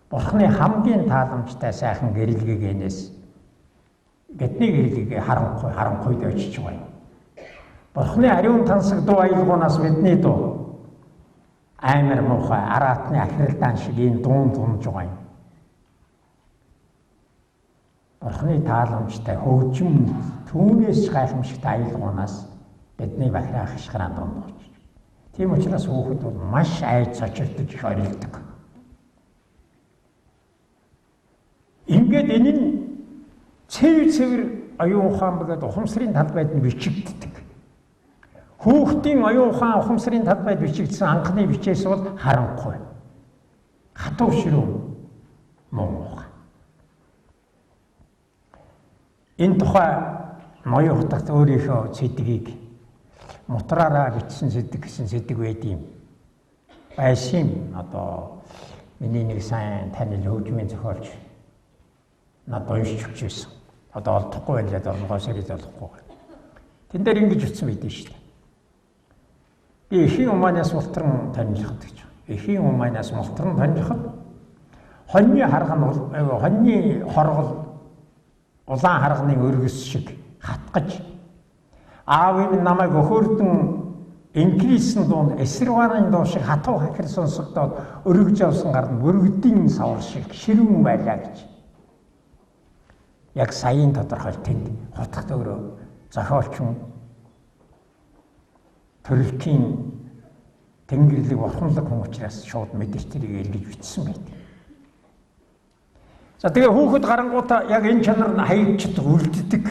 Бурханы хамгийн тааламжтай сайхан гэрэлгээгээс бидний гэрэлгээ харанхуйд очиж байгаа юм. Бурханы ариун тансаг дуу аялгуунаас бидний дуу амар муухай араатны ахиралдаан шиг энэ дуун тунж байгаа юм. Бурханы тааламжтай хөгжим түүнээс гайхамшигтай аялгуунаас бидний бахираа хашгираа дундууч. Тийм учраас хүүхэд бол маш айж цочилдож их орилдог. Ингээд энэ нь цэвэр оюун ухаан бөгөөд ухамсарын талбайд нь бичигддэг. Хүүхдийн оюун ухаан ухамсарын талбайд бичигдсэн анхны бичээс бол харанхуй. Хатуу ширүү муу. Энэ тухай ноён хутагт өөрийнхөө сэдвийг мутраараа бичсэн сэдв гэсэн сэдв байдığım. Байшин одоо миний нэг сайн танил хөгжмийн зохиолч надад уншиж өгч байсан. Одоо олдохгүй байлаа дөрмгоос ирээд олохгүй. Тэн дээр ингэж утсан байдэн шүү дээ. Би эхийн умаанаас мултран таньжихад гэж. Эхийн умаанаас мултран таньжихад хоньны харган хоньны хоргол улаан харганы өргөс шиг хатгаж аав минь намайг өхөрдөн инглисэн дунд эсэрварын дуу шиг хатуу хахир сонсогдоод өргөж явсан гар нь өргөдийн савар шиг ширүүн байлаа гэж. Яг саяын тодорхойл тэнд хотгот өөрөө зохиолчин төрөлхийн тэнгэрлэг бурханлаг хүн учраас шууд мэдээж тэрийг эргэж бичсэн байдаг. За тэгээ хүүхэд гарангуудаа яг энэ чанар нь хаягчдаг, үлддэг.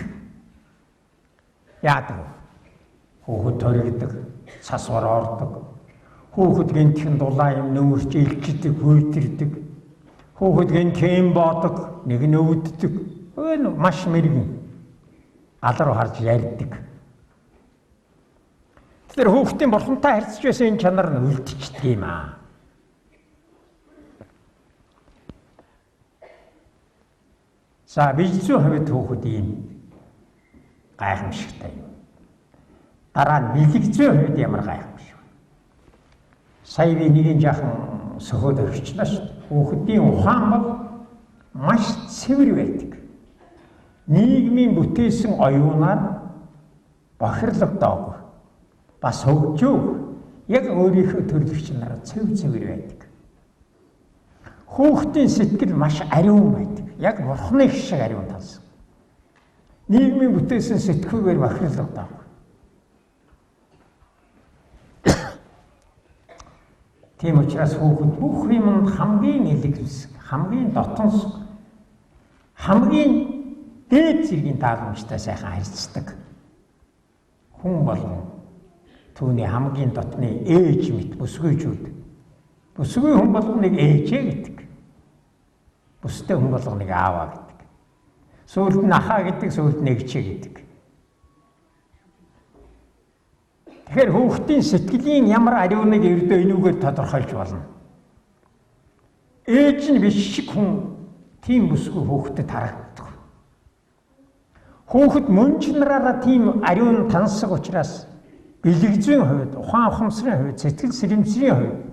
Яадаг вэ? Хүүхэд төрөгдөг, сасвар ордог. Хүүхэд гинтхэн дулаан юм нөмөрч илчдэг, хүйдэрдэг. Хүүхэд гинтхэн боодог, нэг нь өвддөг. Өө маш мэрэгэн. Алар харж ярьдаг. Тэр хүүхдийн бурхантай харьцаж байсан энэ чанар нь үлдчихдэг юм аа. За бижзүү хувьд хүүхэд ийм гайхамшигтай юм. Дараа нь бэлэгзүү хувьд ямар гайхамшиг. Сая би нэгэн жаахан сөхөөд өгчлээ шүү дээ. Хүүхдийн ухаан бол маш цэвэр байдаг. Нийгмийн бүтээсэн оюунаар бохирлогдоогүй. Бас хөгжөө яг өөрийнхөө төрлөгч нараа цэвэр байдаг. Хүүхдийн сэтгэл маш ариун байдаг. Яг бурхны шиг ариун талсан. Нийгмийн бүтээсэн сэтгүүгээр бохирлогдоогүй. Тийм учраас хүүхэд бүх юмд хамгийн элэглэсэг, хамгийн дотносог, хамгийн дээд зэргийн тааламжтай сайхан харьцдаг. Хүн болгон түүний хамгийн дотны ээж мэт бүсгүйчүүд. Бүсгүй хүн болгоныг ээжээ гэдэг. Бүстэй хүн болгоныг ааваа гэдэг. Сүүлд нь ахаа гэдэг, сүүлд нь эгчээ гэдэг. Тэгэхээр хүүхдийн сэтгэлийн ямар ариуныг ердөө энүүгээр тодорхойлж болно. Ээж нь биш шиг хүн тийм бүсгүй хүүхдэд харагддаг. Хүүхэд мөн чанараараа тийм ариун тансаг учраас бэлэгзийн хувьд, ухаан ухамсарын хувьд, сэтгэл сэрэмсрийн хувьд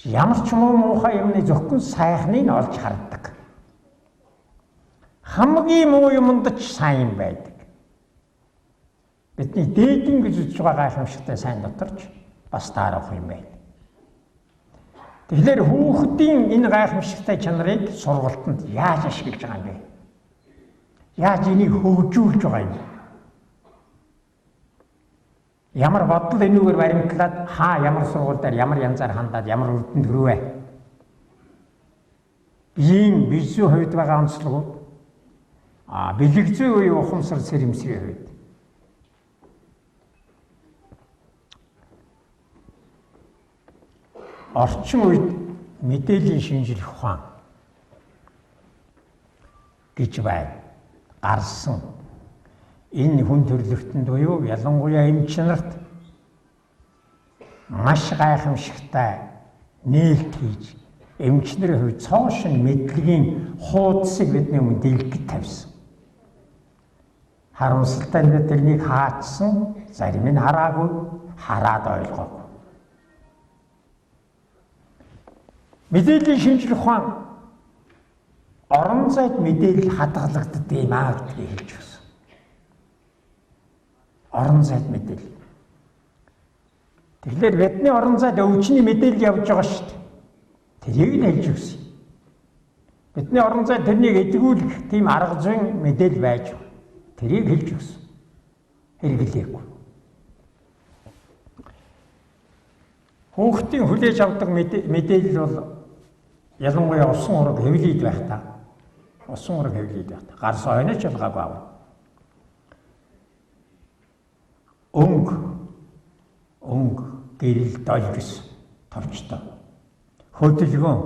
ямар ч муухай юмны зөвхөн сайхныг олж хардаг. Хамгийн муу юмд ч сайн байдаг. бидний дээдийн гэж үзэж байгаа гайхамшигтай сайн доторч бас таарах юм байна. Тэгэхээр хүүхдийн энэ гайхамшигтай чанарыг сургалтанд яаж ашиглаж байгаа юм бэ? Яаж энийг хөгжүүлж байгаа юм? Ямар бодол энүүгээр баримтлаад ямар сургууль дээр ямар янзаар хандаад ямар үрдэнд хүрвэ? Ийм бие зүйн хувьд байгаа онцлогууд бэлэг зүйн үеийн ухамсар сэрэмсрийн хувьд орчин үед мэдээллийн шинжилх ухаан гэж байна. Гарсан энэ хүн төрөлхтөнд буюу ялангуяа эмч нарт маш гайхамшигтай нээлт хийж эмчнэрийн хувьд цоошин мэдлэгийн хуудсыг бидний өмнө дэлгэд тавьсан. Харамсалтай нь тэрнийг хаацсан, зарим нь хараагүй, хараад ойлгоогүй. Мэдээллийн шинжилх ухаан орон зайд мэдээлэл хадгалагддаг юм гэдгийг хэлж өгсөн. Орон зайд мэдээлэл. Тэгэхээр бидний орон зайд өвчний мэдээлэл явж байгаа шүү дээ. Тэрийг нь хэлж өгсөн. Бидний орон зайд тэрнийг эдгүүлэх тийм арга зүйн мэдээлэл байж байна. Тэрийг хэлж өгсөн. Хэрэглээгүй. Хүүхдийн хүлээж авдаг мэдээлэл бол ялангуяа усан ураг хэвлийд байх та. Усан ураг хэвлийд байх та. Гар сойноч ялгаагүй аав. Өнгө гэрэл долгис товчтой. Хөдөлгөөн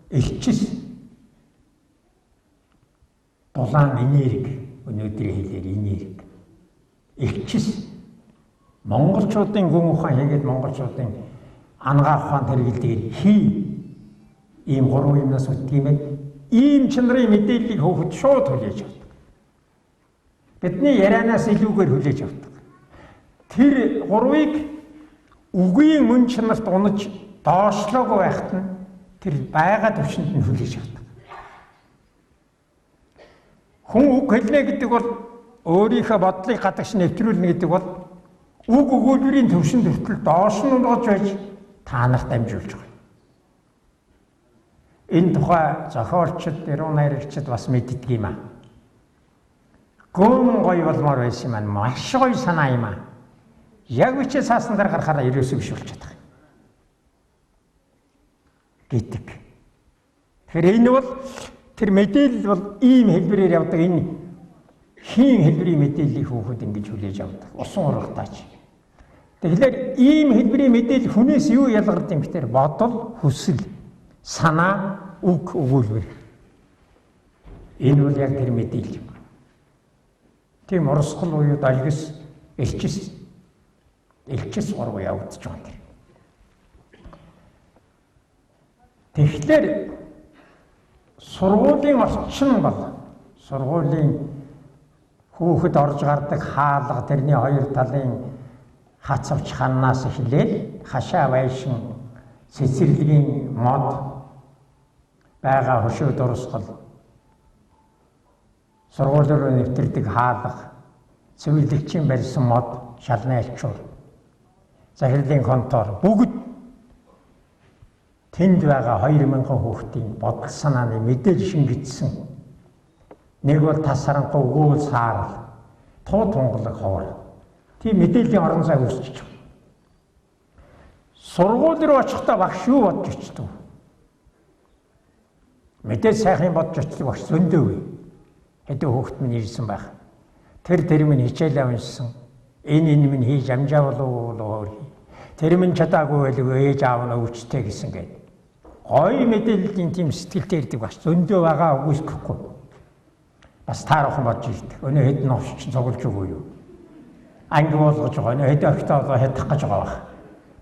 элчис дулаан энерги өнөөдрийн хэлээр энерги элчис монголчуудын гүн ухаан хийгээд монголчуудын ангаах ухаанд хэрэгэлдэг ийм гурван юмнаас үүддэг юм байна. Ийм чанарын мэдээллийг хөөхд шууд хүлээж авдаг. Бидний ярианаас илүүгээр хүлээж авдаг. Тэр гурвыг үгийн мөн чанарт унаж доошлоогүй байхад нь тэр байгаа төвшөнд нь хүлээж авдаг. Хүн үг хэлнэ гэдэг бол өөрийнхөө бодлыг гадагш нэвтрүүлнэ гэдэг бол үг өгүүлбэрийн төвшөнд хүртэл доош нь унгаж байж та нарт амжуулж байгаа. Энэ тухай зохиолчид, эрүүл найрагчид бас мэддэг юм аа. Гүн гоё болмоор байсан маань маш гоё санаа юм аа. Яг бичээ цаасан дээр гарахаараа ерөөсөө биш болчиход байгаа. Гэдэг. Тэгэхээр энэ бол тэр мэдээлэл бол ийм хэлбэрээр явдаг. Энэ хийн хэлбэрийн мэдээллийг хүүхэд ингэж хүлээж авдаг. Усан урагтаач. Тэгэхээр ийм хэлбэрийн мэдээлэл хүнээс юу ялгардаг юм бэ? Бодол, хүсэл, санаа, үг, өгүүлбэр. Энэ бол яг тэр мэдээлэл юм. Тийм урсгал буюу долгис, элчис гурав явагдаж байгаа юм. Тэгэхээр сургуулийн орчин бол сургуулийн хүүхэд орж гардаг хаалга тэрний хоёр талын хац авч ханаас эхлээл хашаа байшин цэцэрлэгийн мод байгаа хөшөө дурсгал сургуулиур нэвтэрдэг хаалга цэвэрлэгчийн барьсан мод шалны альчуур захирлын контор бүгд тэнд байгаа 2000 хүүхдийн бодол санааны мэдээлэл шингэжсэн. Нэг бол тасарангүй өгөөл саарал, туу тунгалаг ховор. Тийм мэдээллийн орон зай үүсчихэж байна. Сургууль руу очихдоо багш юу бодж очдөг? Мэдээ сайхан бодж очдөг багш зөндөө вэ. Хэдэн хүүхэд минь ирсэн байх. Тэр минь хичээл авсан. Энэ минь хийж амжаа болов. Тэр минь чадаагүй байлгүй ээж аав нь өвчтэй гэсэн гээд. Гоё мэдээллийн тийм сэтгэлтэй ирдэг багш зөндөө байгаа үгүйсэхгүй. Бас таарахын бодж ирдэг. Өнөө хэд новч цуглаж өгөө юу? Анги болгож байгаа. Өнөө хэд октоо хэтэх гэж байгаа баг.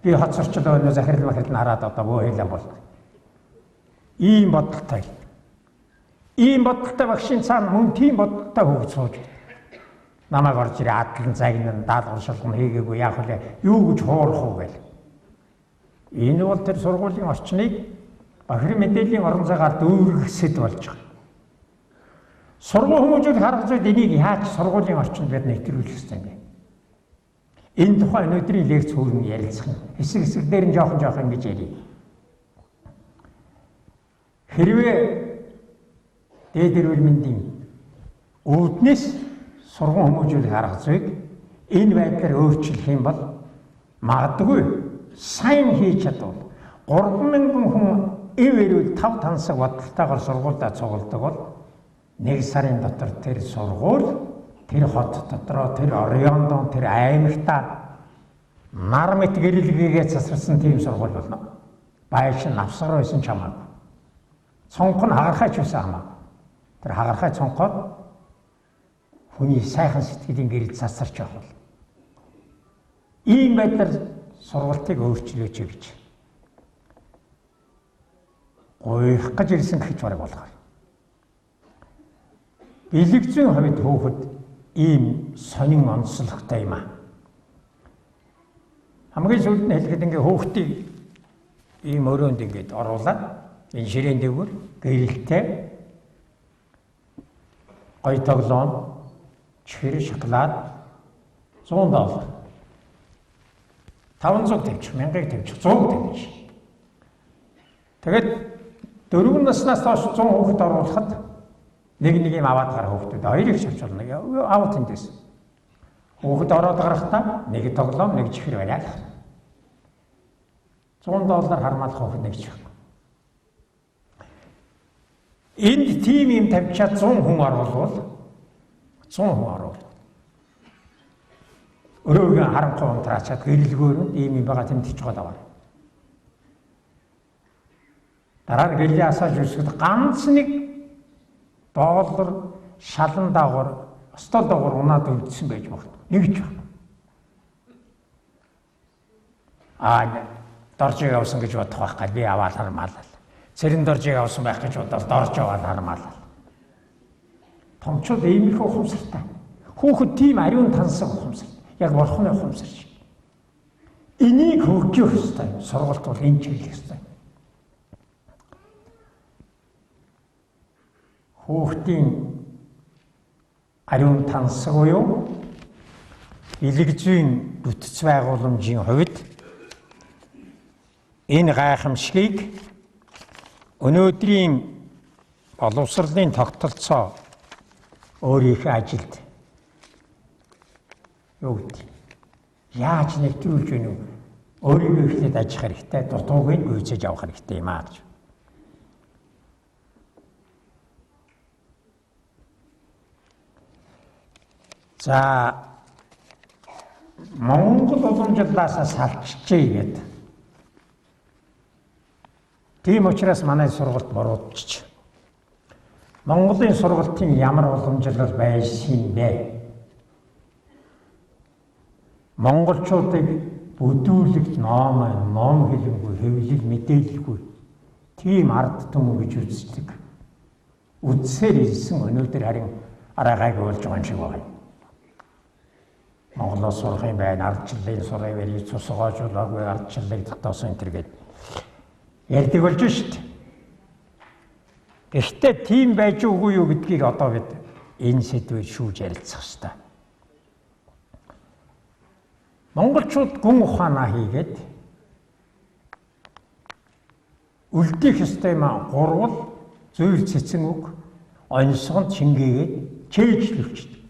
Би хот сурчлаа өнөө захирал махрал хараад одоо бөө хэлэн бол. Ийм бодолтой. Ийм бодолтой багшийн цаана мөн тийм бодолтой хөвгөж сууж. Намайг орж ирээ адлан загнан даалгавар шалган хийгээгүй яах вэ? Юу гэж хуурах уу гээл. Энэ бол тэр сургуулийн орчныг бахир мэдээллийн орон зайгаар дүүргэсэд болж байгаа. Сургууль хүмүүжил харах зүйл энийг яаж сургуулийн орчинд бид нэвтрүүлэх ёстой юм бэ? Энэ тухай өнөөдрийн лекц хүрэн ярилцах нь хэсэг дээр нь жоохон ингэж ярив. Хэрвээ дээд эрүүл мэндийн үүднээс сургууль хүмүүжүүлэх арга зүйг энэ байдлаар өөрчлөх юм бол магадгүй сайн хийж чадвал 3,000 хүн эв эрүүл 5 тансаг бодолтойгоор сургуульдаа цугладаг бол 1 сарын дотор тэр сургууль тэр хот дотроо тэр районд тэр аймагта нар мэт гэрэлгээгээ засарсан тийм сургууль болно. Байш нь авсгаар байсан ч хамаагүй. Цонх нь хагархай ч байсан хамаагүй. Тэр хагархай цонхоор хүний сайхан сэтгэлийн гэрэл засарч явах бол ийм байдлаар сургалтыг өөрчлөөч гэж гуйх гэж ирсэн гэж бараг болгоо. Бэлэг зүйн хувьд хөөхд ийм сонин онцлогтой юм аа. Хамгийн сүүлд нь хэлэхэд ингээ хөөхтийг ийм өрөөнд ингээд оруулаад энэ ширээн дээгүүр гэрэлтэй гоё тоглоом чихэр шоколад $100 500 тавьчих, 1000-ыг тавьчих, 100 тавьчих. Тэгээд 4 наснаас хойш 100 хүүхэд оруулахад нэг юм аваад гарах хүүхдүүд хоёрыг шавч болно. Аваад тэндээс. Хүүхэд ороод гарахдаа нэг тоглоом, нэг чихэр бариад. $100 хармаалах хүүхэд нэг чих. Энд тим юм тавьчаад 100 хүн оруулвал 100 хүн оруулвал өрөөгөө харанхуй унтраачаад гэрэлгөөр ийм юм байгаа тэмтэж байгаа даа. Дараа нь гэрлийн асааж үсгэд ганц нэг $1 шалан даагуур остол даагуур унаад үлдсэн байж магад. Нэг ч байна. Доржиг авсан гэж бодох байхгүй би аваад хармаалал. Цэрэн доржиг авсан байх гэж бодоод дорж аваад хармаалал. Томчууд ийм их ухамсартай. Хүүхэд тийм ариун тансаг ухамсартай. Яг бурхны ухамсар шиг. Энийг хөгжих ёстой. Сургалт бол энэ чиглэх ёстой. Хүүхдийн ариун тансаг буюу бэлэг зүйн бүтц байгууламжийн хувьд энэ гайхамшигыг өнөөдрийн боловсролын тогтолцоо өөрийнхөө ажилд юу гэдэг яаж нэвтрүүлж гэнэ үү? Өөрийгөө ихлэд ажих хэрэгтэй, дутууг нь гүйцэж авах хэрэгтэй юм аа гэж. За Монгол уламжлалаас салчжээ гэдэг. Тийм учраас манай сургалт буруудчих. Монголын сургалтын ямар уламжлал байсан бэ? Монголчуудыг бүдүүлэгт ном хэлэнгүй, хэвлэл мэдээлэлгүй тийм ард түмэн гэж үздэг. Үдсээр ирсэн өнөөдөр харин араагааг болж байгаа юм шиг байна. Монголоос сурах юм байна, ардчлалын сурах юм, цусгоожуулаагүй ардчлалыг тогтоосон энэ төр гэдэг ярьдаг болж шүү дээ. Гэхдээ тийм байж үгүй юу гэдгийг одоо бид энэ сэдвээр шүүж ярилцах хэрэгтэй. Монголчууд гүн ухаанаа хийгээд үлдэх ёстой юм 3 зөөр цэцэн үг онцгонд шингээгээд чэйжлүүлчихдэг.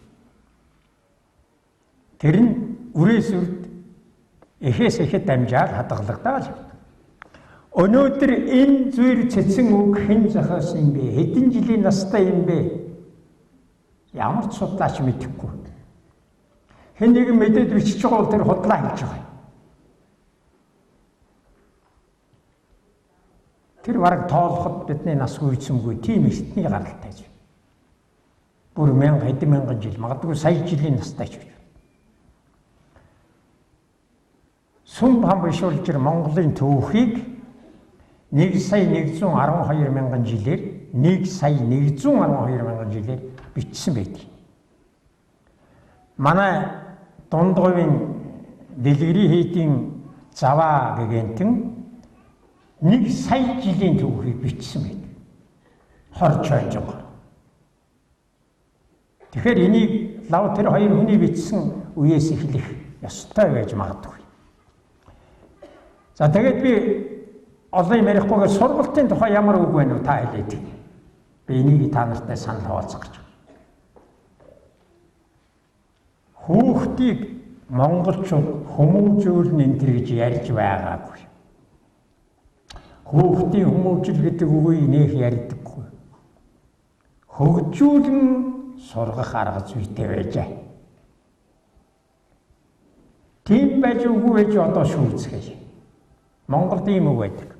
Тэр нь үрээс үрд эхээс ихэд дамжаад хадгалагдаад явдаг. Өнөөдөр энэ зөөр цэцэн үг хэн зохиосон юм бэ? Хэдэн жилийн настай юм бэ? Ямар ч судлаач мэдэхгүй. Хэн нэгэн мэдээд бичиж байгаа бол тэр худлаа хийж байгаа. Тэр бараг тоолоход бидний нас үйцэмгүй тийм эртний гаралтай гэж. Бүр 1000 хэдэн мянган жил, магадгүй сая жилийн настай ч гэж. Сүм хам бишүүлжэр Монголын түүхийг 1,112,000 жилээр 1,112,000 жилээр бичсэн байдаг. Манай дунд говийн дэлгэрийн хийдийн заваа гэгэнтэн 1 сая жилийн түүхийг бичсэн байдаг. Хорж хойжоо. Тэгэхээр энийг лав тэр хоёр хүний бичсэн үеэс эхлэх ёстой байж магадгүй. За тэгээд би олон юм ярихгүйгээр сургалтын тухай ямар үг байна уу та хэлээд. Би энийг та нартай санал хуваалцах гэж байна. Хүүхдийг монголчууд хүмүүжүүлнэ энэ гэж ярьж байгаагүй. Хүүхдийн хүмүүжил гэдэг үгийг нэх ярьдаггүй. Хөгжүүлэн сургах арга зүйтэй байжээ. Тийм байж үгүй байж одоо шүүцгээе. Монголд ийм үг байдаг.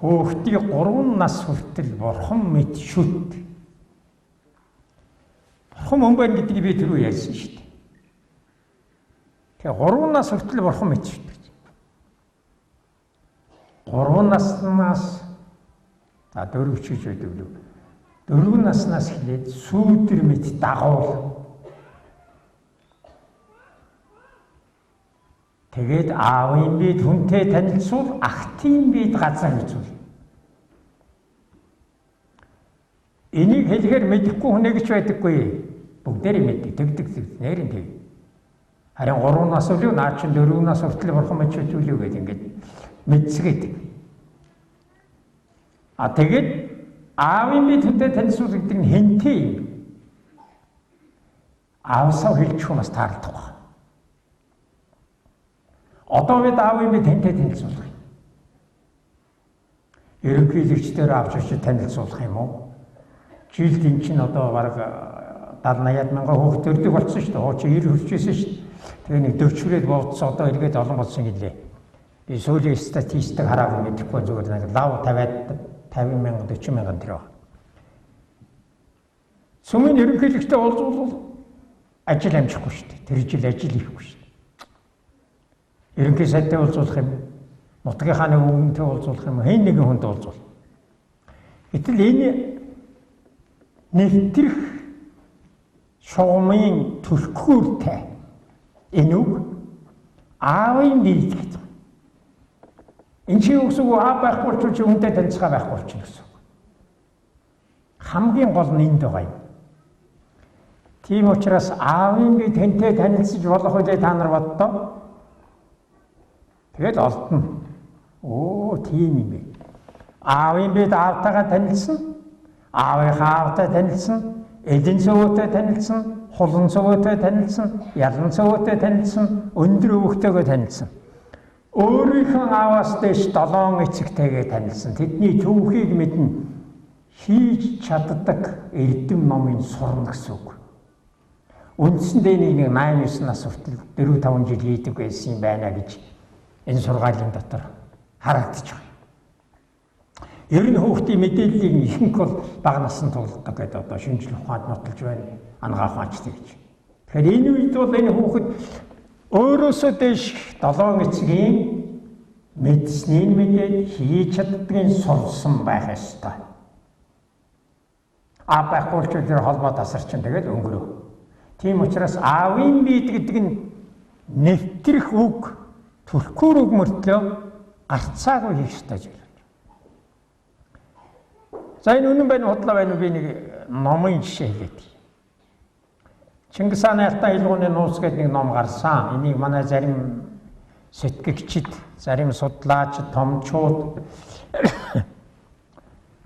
Хүүхдийг 3 нас хүртэл бурхан мэд шүт. Бурхан мөн байна гэдгийг би түрүү ярьсан шүү дээ. Тэгээ 3 нас хүртэл бурхан мэд шүт. 3 наснаас за 4 ч гэж байдаг л. 4 наснаас эхлээд сүүдэр мэд дагуул. Тэгээд аавын бид хүнтэй танилцуул, ахтын бид газар үзүүл. Энийг хэлэхээр мэдэхгүй хүн нэгч байдаггүй. Бүгдээрээ мэддэг, тэгдэг нэрэн тэг. Харин 3 нас үлээ наа чин 4 нас хүртэл бурхан мэд шүтүүлээ гэдэг ингээд мэдсгээд. Тэгээд аавын бид хүнтэй танилцуул гэдэг нь хэнтэй юм. Аавсаа хэлчих юм бас таардахгүй. Одоо бид аавын бид хэнтэй танилцуулах юм. Ерөнхийлөгчдөө авч очиж танилцуулах юм уу? Жилд эн чинь одоо бараг 70-80 мянган хүүхэд төрдөг болсон шүү дээ. Хоо чи 90 хүрчээсэн шүү дээ. Тэгээ нэг 40 хүрээд буудсан одоо эргээд олон болсон гэлээ. Би сүүлийн статистик хараагүй мэдэхгүй зүгээр нэг лав 50 мянга 40 мянган тэр байна. Сүмийн ерөнхийлөгчдөө уулзвал ажил амжихгүй шүү дээ. Тэр жил ажил хийхгүй шүү дээ. Ерөнхий сайдтай уулзуулах юм, нутгийн хааны өвгөнтэй уулзуулах юм, хэн нэгэн хүнд уулзуул. Гэтэл энэ нэвтрэх шугамын түлхүүртэй энэ үг аавын бийд гэдэг. Энэ чинь үгсгүй аав байхгүй ч үнтэй танилцгаа байхгүй ч гэсэн. Хамгийн гол нь энд байгаа юм. Тийм учраас аавын бийд хэнтэй танилцж болох үедээ та нар боддоо. Тэгээд олдно. Оо тийм юм бэ. Аавын бийд аавтайгаа танилцсан, аавынхаа аавтай танилцсан, эдийн цөвөөтэй танилцсан, хулан цөвөөтэй танилцсан, ялан цөвөөтэй танилцсан, өндөр өвөгтэйгээ танилцсан. Өөрийнхөө ааваас дэш 7 эцэгтэйгээ танилцсан. Тэдний түүхийг мэднэ хийж чаддаг эрдэм номын сурна гэсэн үг. Үндсэндээ нэг 8-9 нас хүртэл 4-5 жил хийдэг байсан юм байна гэж энэ сургаалын дотор харагдаж байна. Ер нь хүүхдийн мэдээллийг ихэнх бол бага насны тулдаг гэдэг одоо шинжлэх ухаанд нотолж байна. Ангаа ухаанчтай гэж. Тэгэхээр энэ үед бол энэ хүүхэд өөрөөсөө дэш 7 эцгийн мэдснийг мэдээд хийж чаддгийг сурсан байх ёстой. Аав байхгүй ч тэр холбоо тасарчин тэгээд өнгөрөө. Тийм учраас аавын бийд гэдэг нь нэвтрэх үг, түлхүүр үг мөртлөө гарцаагүй хийх ёстой зүйл. За энэ үнэн байна уу худлаа байна уу би нэг номын жишээ хэлээд. Чингис хааны алтан илгууны нууц гэдэг нэг ном гарсан. Энийг манай зарим сэтгэгчид, зарим судлаач, томчууд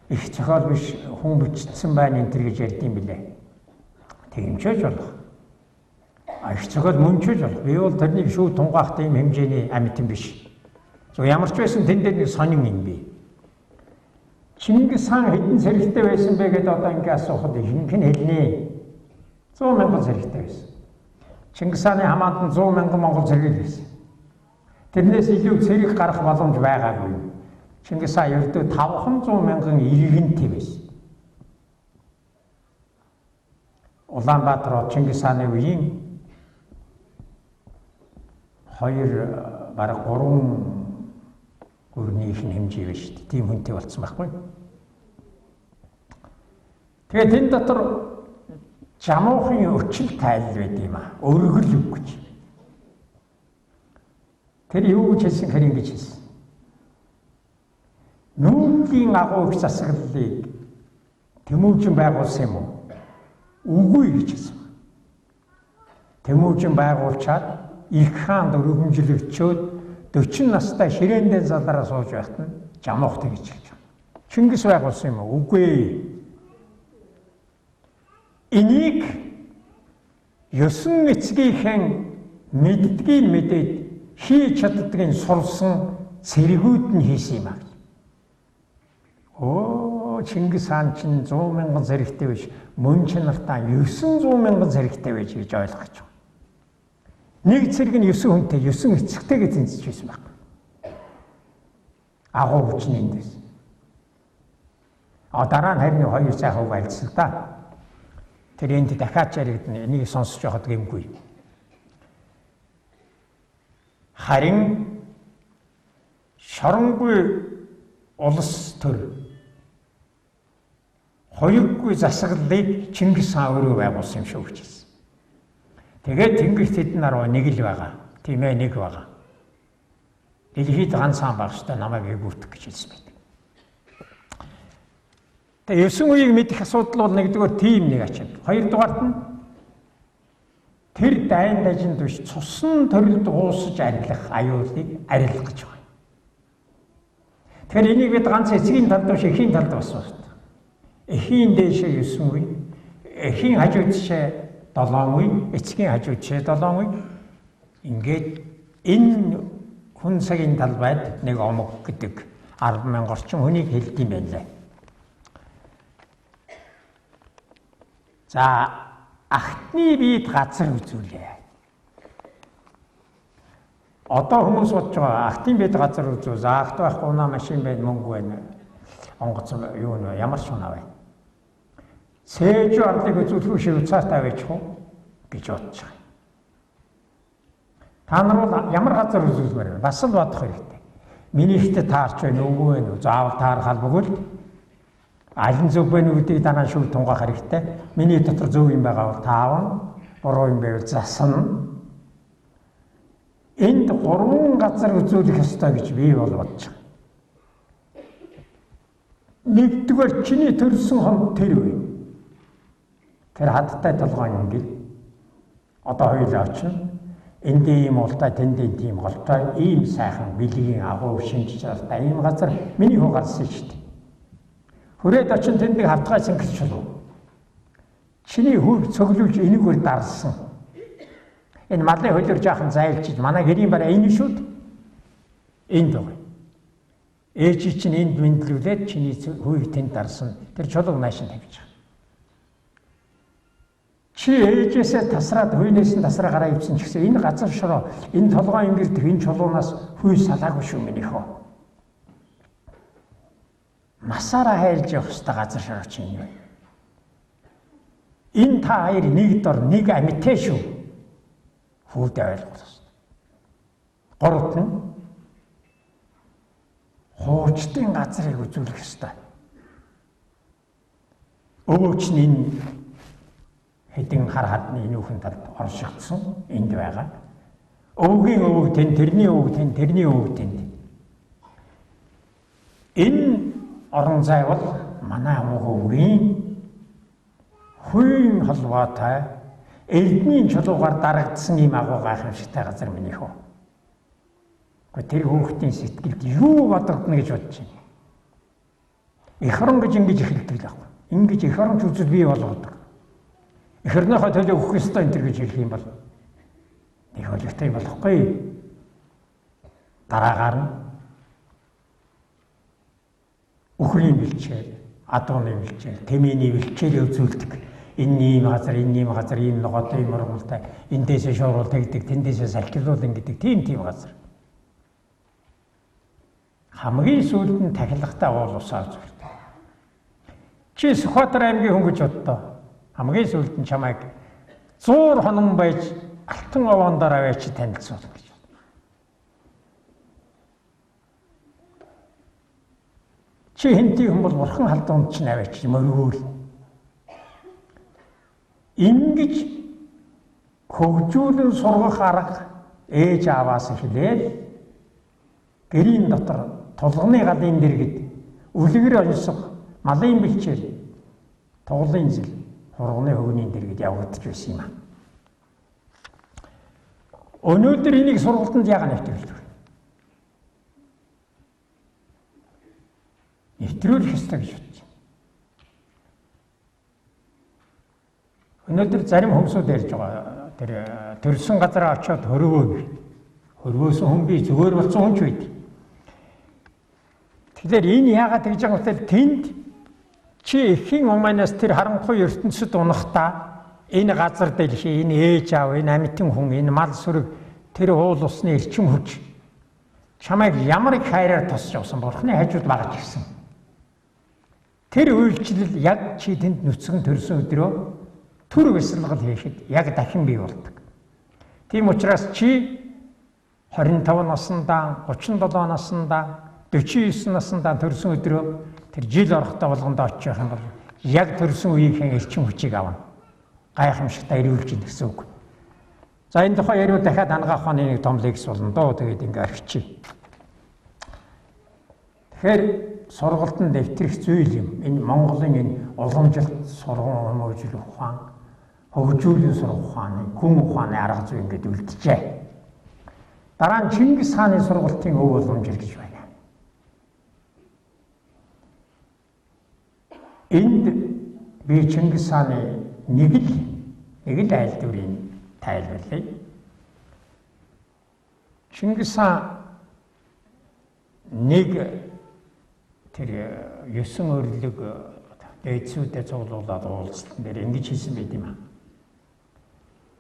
их зохиол биш хүн бичсэн байна энэ төр гэж ярьд юм билээ. Тэгэмчээж болох. Их зохиол мөнчөөж болох. Би бол тэрнийг шүүд тунгаах тийм хэмжээний амьтан биш. Зөв ямар ч байсан тэндээ нэг сонин юм би. Чингис хаан хэдэн сэрэгтэй байсан бэ гэдээ одоо ингэ асуухад ихэнх нь хэлнэ. 100 мянган сэрэгтэй байсан. Чингис хааны хамаанд 100 мянган монгол сэрэг байсан. Тэрнээс илүү цэрэг гарах боломж байгаагүй. Чингис хаан ердөө 500 мянган иргэнтэй байсан. Улаанбаатар Чингис хааны үеийн 2 бараг 3 гүрнийх нь хэмжээ байна шүү дээ. Тийм хүнтэй болцсон байхгүй. Тэгээд энэ дотор жамуухан өчил тайл байд юм аа. Өргөл үг гэж. Тэр юу гэж хэлсэн хэрэг ингэж хэлсэн. Нүүргийн агуу их засаглалыг Тэмүүжин байгуулсан юм уу? Үгүй гэж хэлсэн. Тэмүүжин байгуулчаад их хаанд өргөмжлөгчөөд 40 настай ширээндээ залраа сууж байхад нь жамуухтай гэж хэлж байна. Чингис байгуулсан юм уу? Үгүй. Энийг 9 эцгийнхэн мэддгийг мэдээд хийж чаддгийг сурсан цэргүүд нь хийсэн юм аа. Чингис хаан чинь 100 мянган зэрэгтэй биш, мөн чанартаа 900 мянган зэрэгтэй байж гэж ойлгож байна. Нэг цэрэг нь 9 хүнтэй, 9 эцэгтэйгээ тэнцэж байсан баг. Агуу хүчний эндээс. Дараа нь харин 2 сайхан үг альцсан да. Тэр энд дахиад яригдана. Энийг сонсож байхад гэмгүй. Харин шоронгүй улс төр хоёргүй засаглалыг Чингис хаан өөрөө байгуулсан юм шүү гэж хэлсэн. Тэгээд Тэнгэр тэдэн наруу нэг л байгаа. Тийм ээ, нэг байгаа. Дэлхийд ганцхан байх ёстой, намайг эвгүүтэх гэж хэлсэн байдаг. Тэгээд 9 үеийг мэдэх асуудал бол нэгдүгээр тийм нэг ачаад. Хоёрдугаарт нь тэр дайн дажинд биш цусан төрөлд уусаж арилгах аюулыг арилгах гэж байна. Тэгэхээр энийг бид ганц эцгийн талд биш эхийн талд бас байна. Эхийн дээшээ 9 үе, эхийн хажуу тишээ 7 үе, эцгийн хажуу тишээ 7 үе. Ингээд энэ хүн цагийн талбайд нэг омог гэдэг 10,000 орчим хүнийг хэлдэг юм байна лээ. За, ахтны биед газар үзүүлээ. Одоо хүмүүс бодож байгаа ахтын биед газар үзүү. За, ахт байхгүй унаа машин байна, мөнгө байна. Онгоц юу нэ ямар ч унаа байна. Сэж ардыг үзүүлэх шиг уцаатай байж хөө гэж бодож байгаа. Та нар бол ямар газар үзүүлмээр вэ? Бас л бодох хэрэгтэй. Миний ихтэй таарч байна уу, үгүй ээ. Заавал таарах албагүй л аль нь зөв бэ гэдгийг дараа нь шүүх тунгаах хэрэгтэй. Миний дотор зөв юм байгаа бол тааван, буруу юм байвал засна. Энд 3 газар үзүүлэх ёстой гэж би бол бодож байгаа. Нэгдүгээр чиний төрсөн хоног тэр үе. Тэр хадтай толгойн ангил. Одоо хоёулаа очно. Энд ийм ултай, тэнд ийм голтой, ийм сайхан бэлгийн агуу шинж чанартай ийм газар миний хуу гарсан шүү дээ. Хүрээд очин тэндийг хавтгай сангич болов. Чиний хүү цөглүүлж энийгээр дарсан. Энэ малын хөлөр жаахан зайлчиж манай гэрийн бараа энэ шүү дээ. Энд байгаа. Ээж чинь энд мэдлүүлээд чиний хүйг тэнд дарсан. Тэр чулуу наашин тавьж байгаа. Чи ээжээсээ тасраад хүйнээс нь тасраа гараа ивсэн ч гэсэн энэ газар шороо, энэ толгой ингэрдэх энэ чулуунаас хүй салаагүй шүү минийх үү. Масаараа хайлж явах ёстой газар шороо чинь юу. Энэ та хоёр нэг дор нэг амьтээ шүү. Хүүдээ ойлгох ёстой. Гуравт нь хуучдын газрыг үзүүлэх ёстой. Өвөөч нь энэ хэдин хар хадны нүүхэн талд оршигдсон энд байгаа. Өвөгийн өвөг тэн, тэрний өвөг тэн, тэрний өвөг тэнд. Энэ орон зай бол манай өвөгийн хүйн холбоотой эрдмийн чулуугаар дарагдсан юм агуу гайхамшигтай газар минийх үү. Тэр хүүхдийн сэтгэлд юу бодогдно гэж бодож байна. Эх орон гэж ингэж эхэлдэг л байхгүй. Ингэж эх оронч үзэл бий болгодог. Эх орныхоо төлөө өгөх ёстой энэ гэж хэлэх юм бол нэг хөлөгтэй болохгүй. Дараагаар нь өхрийн бэлчээр, адууны бэлчээр, тэмээний бэлчээр үзүүлдэг. Энэ ийм газар, энэ ийм газар, ийм ногоотой, ийм ургамалтай, эндээсээ шуурал тэгдэг, тэндээсээ салхилуулна гэдэг тийм газар. Хамгийн сүүлд нь тахилгатай уул усаа үзүүлдэг. Чи Сүхбаатар аймгийн хүн гэж боддоо. Хамгийн сүүлд нь чамайг 100 хонон байж алтан овоондороо байж танилцуулах гэж. Чи хинтий хүн бол бурхан халдуунд ч наваач мөргөөл. Ингэж хөгжүүлэн сургах арга ээж аваас эхлээд гэрийн дотор тулганы галын дэргэд үлгэр онцох малын бэлчээр туглын зэл хурганы хөвгний дэргэд явагдаж байсан юм аа. Өнөөдөр энийг сургалтанд яагаад нэвтрүүлдэг? Нэвтрүүлэх ёстой гэж бодож байна. Өнөөдөр зарим хүмүүсүүд ярьж байгаа тэр төрсөн газараа очиод хөрвөө. Хөрвөөсөн хүн би зүгээр болсон хүн ч үед. Тэгэхээр энэ яагаад гэж байгаа вэ? Тэнд чи эхийн уманаас тэр харанхуй ертөнцид унахдаа энэ газар дэлхий, энэ ээж аав, энэ амьтан хүн, энэ мал сүрэг, тэр уул усны эрчим хүч чамайг ямар их хайраар тосч явсан Бурхны хажууд багж гисэн. Тэр үйлчлэл яг чи тэнд нүцгэн төрсөн өдрөө түр бясалгал хийхэд яг дахин бий болдог. Тийм учраас чи 25 наснда, 37 наснда, 49 наснда төрсөн өдрөө тэр жил орохдоо болгондоо очих юм бол яг төрсөн үеийн эрчим хүчийг авна. Гайхамшигтай ирүүлж ийн гэсэн үг. За энэ тухай яриу дахиад ангаах ухааны нэг том лекц болно доо. Тэгээд ингээ орхичих. Тэгэхээр сургалтанд нэвтрэх зүйл юм. Энэ Монголын энэ уламжилт сургууль хүмүүжил ухаан, хөгжүүлэн сурах ухааны, хүн ухааны арга зүй ингээд үлджээ. Дараа нь Чингис хааны сургалтын өв уламжил гэж байна. Энд би Чингис хааны нэг л айл дүрийн тайлбарлая. Чингис хаан нэг тэр 9 өрлөг дээдсүүдэд цуглуулад уулзсан дээр ингэж хэлсэн байт юм аа.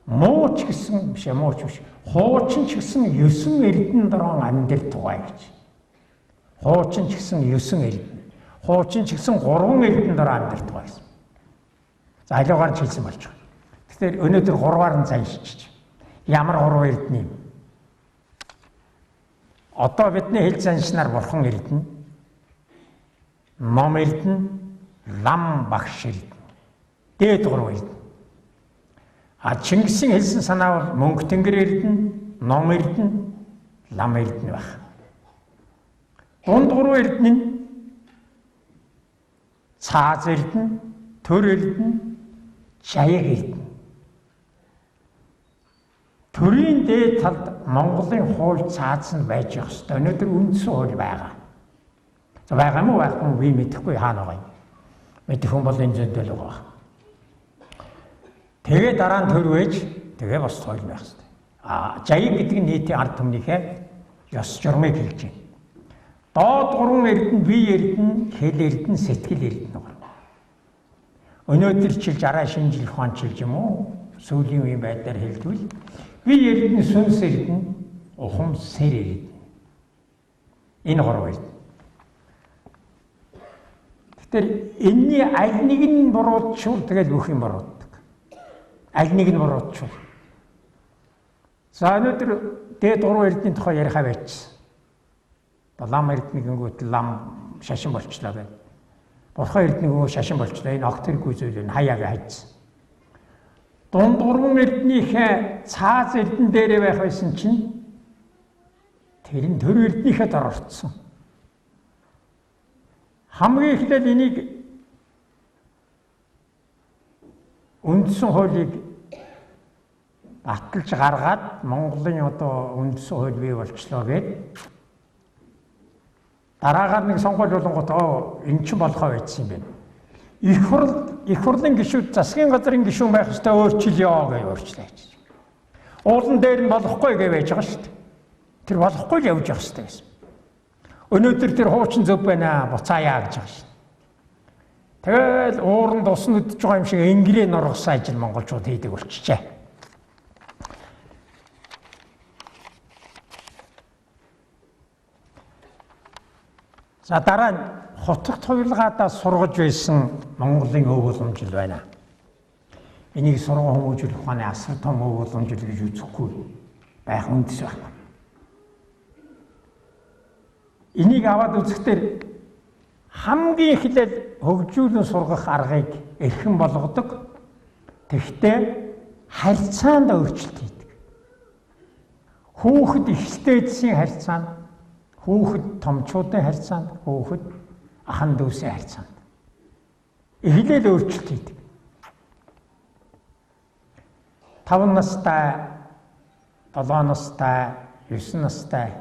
Муу ч гэсэн биш, муу ч биш. Хуучин ч гэсэн 9 эрдэнэ дороо амьдрал тугай гэж. Хуучин ч гэсэн 9 эрдэнэ. Хуучин ч гэсэн 3 эрдэнэ дороо амьдрал тугай гэсэн. За алиугаар ч хэлсэн болж байгаа. Тэгэхээр өнөөдөр 3-аар нь заншиж. Ямар 3 эрдэнэ юм? Одоо бидний хэл заншнаар Бурхан эрдэнэ, ном эрдэнэ, лам багш эрдэнэ. Дээд 3 эрдэнэ. А Чингисийн хэлсэн санаа бол мөнгө тэнгэр эрдэнэ, ном эрдэнэ, лам эрдэнэ байх. Дунд 3 эрдэнэ нь цааз эрдэнэ, төр эрдэнэ, жаяг эрдэнэ. Төрийн дээд талд Монголын хууль цааз нь байж явах ёстой. Өнөөдөр үндсэн хууль байгаа. За байгаа мó байхгүй би мэдэхгүй хаана байгаа юм. Мэдэх хүн бол энэ зүйдэл байгаа. Тэгээ дараа нь төр вэж тэгээ бас хууль байх ёстой. Жаяг гэдэг нь нийтийн ард түмнийхээ ёс журмыг хэлж байна. Доод 3 эрдэнэ, бие эрдэнэ, хэл эрдэнэ, сэтгэл эрдэнэ байна. Өнөөдөр чилж арай шинжил ухаанчилж юм уу? Сүүлийн үеийн байдлаар хэлбэл бие эрдэнэ, сүнс эрдэнэ, ухам сэр эрдэнэ. Энэ 3 эрдэнэ. Тэгэхээр энэний аль нэг нь буруутчвал тэгэл бүх юм бурууддаг. Аль нэг нь буруутчвал. За өнөөдөр дээд 3 эрдэнийн тухай ярихаа байцсан. Лам эрдэнэгэнгүүт лам шашин болчлаа байна. Бурхан эрдэнэгөө шашин болчлаа. Энэ огт хэрэггүй зүйл энэ хаяага хайцсан. Дунд 3 эрдэнийхээ цааз эрдэн дээрээ байх байсан чинь тэр нь төр эрдэнийхээ дор орцсон. Хамгийн эхлээд энийг үндсэн хуулийг баталж гаргаад Монголын одоо үндсэн хууль бий болчлоо гэд дараагаар нэг сонгуул болонгот эн чинь болохоо байцсан юм байна. Их хурлын гишүүд засгийн газрын гишүүн байх ёстой өөрчлөё гэж өөрчлөө гэж. Уулан дээр нь болохгүй гэж байж байгаа шүү дээ. Тэр болохгүй л явж явах ёстой гэсэн. Өнөөдөр тэр хуучин зөв байна буцааяа гэж байгаа шүү. Тэгэл ууранд усан өдөж байгаа юм шиг ингэрээ нургасан ажил монголчууд хийдэг болчихжээ. За дараа нь хотогт хувилгаадаа сургаж байсан Монголын өв уламжил байна. Энийг сургууль хүмүүжил ухааны асар том өв уламжил гэж үзэхгүй байх үндэс байна. Энийг аваад үзэхдээ хамгийн эхлээд хөгжүүлэн сургах аргыг эрхэм болгодог. Тэгвэл харьцаанд өөрчлөлт хийдэг. Хүүхэд ихтэйдсийн харьцаанд, хүүхэд томчуудын харьцаанд, хүүхэд ахан дүүсийн харьцаанд эхлээд өөрчлөлт хийдэг. 5 настай 7 настай, 9 настай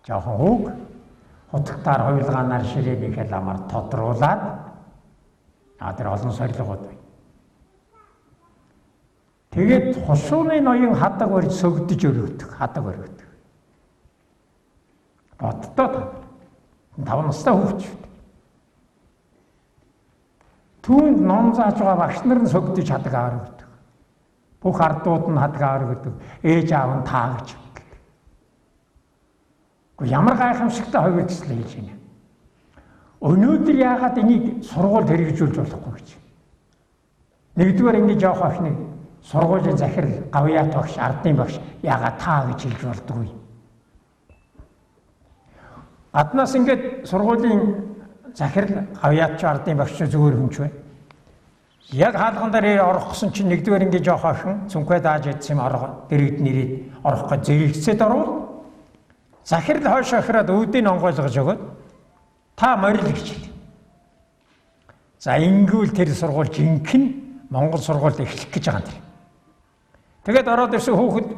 жоохон хүүг хутагтаар хуйлгаанаар ширээнийхээ ламаар тодруулаад тэр олон сорилгууд байна. Тэгээд хушууны ноён хадаг барьж сөгдөж өргөдөг, хадаг өргөдөг. Боддоо 5 настай хүүхд шүү дээ. Түүнд ном зааж байгаа багш нар нь сөгдөж хадаг өргөдөг. Бүх ардууд нь хадаг өргөдөг. Ээж аав нь таагж өгдөг. Гэхдээ ямар гайхамшигтай хувирцлаа хийж байна. Өнөөдөр яагаад энийг сургуульд хэрэгжүүлж болохгүй гэж. Нэгдүгээр ингэ жоох охиныг сургуулийн захирал, гавьяат багш, ардын багш яагаад таа гэж хэлж болдгүй. Аднаас ингээд сургуулийн захирал, гавьяатч, ардын багш зүгээр хүнч бай. Яг хаалган дээр орох гэсэн чинь нэгдүгээр ингэ жоох охин цүнхээ дааж идсэн юм орго дэрэгд нэрээд орох гэж зэрэгцээд орвол захирал хойш охироод үүдийг онгойлгож өгөөд та морил гэж хэлдэг. За ингүүл тэр сургууль жинхэнэ Монгол сургуульд эхлэх гэж байгаа юм. Тэгээд ороод ирсэн хүүхэд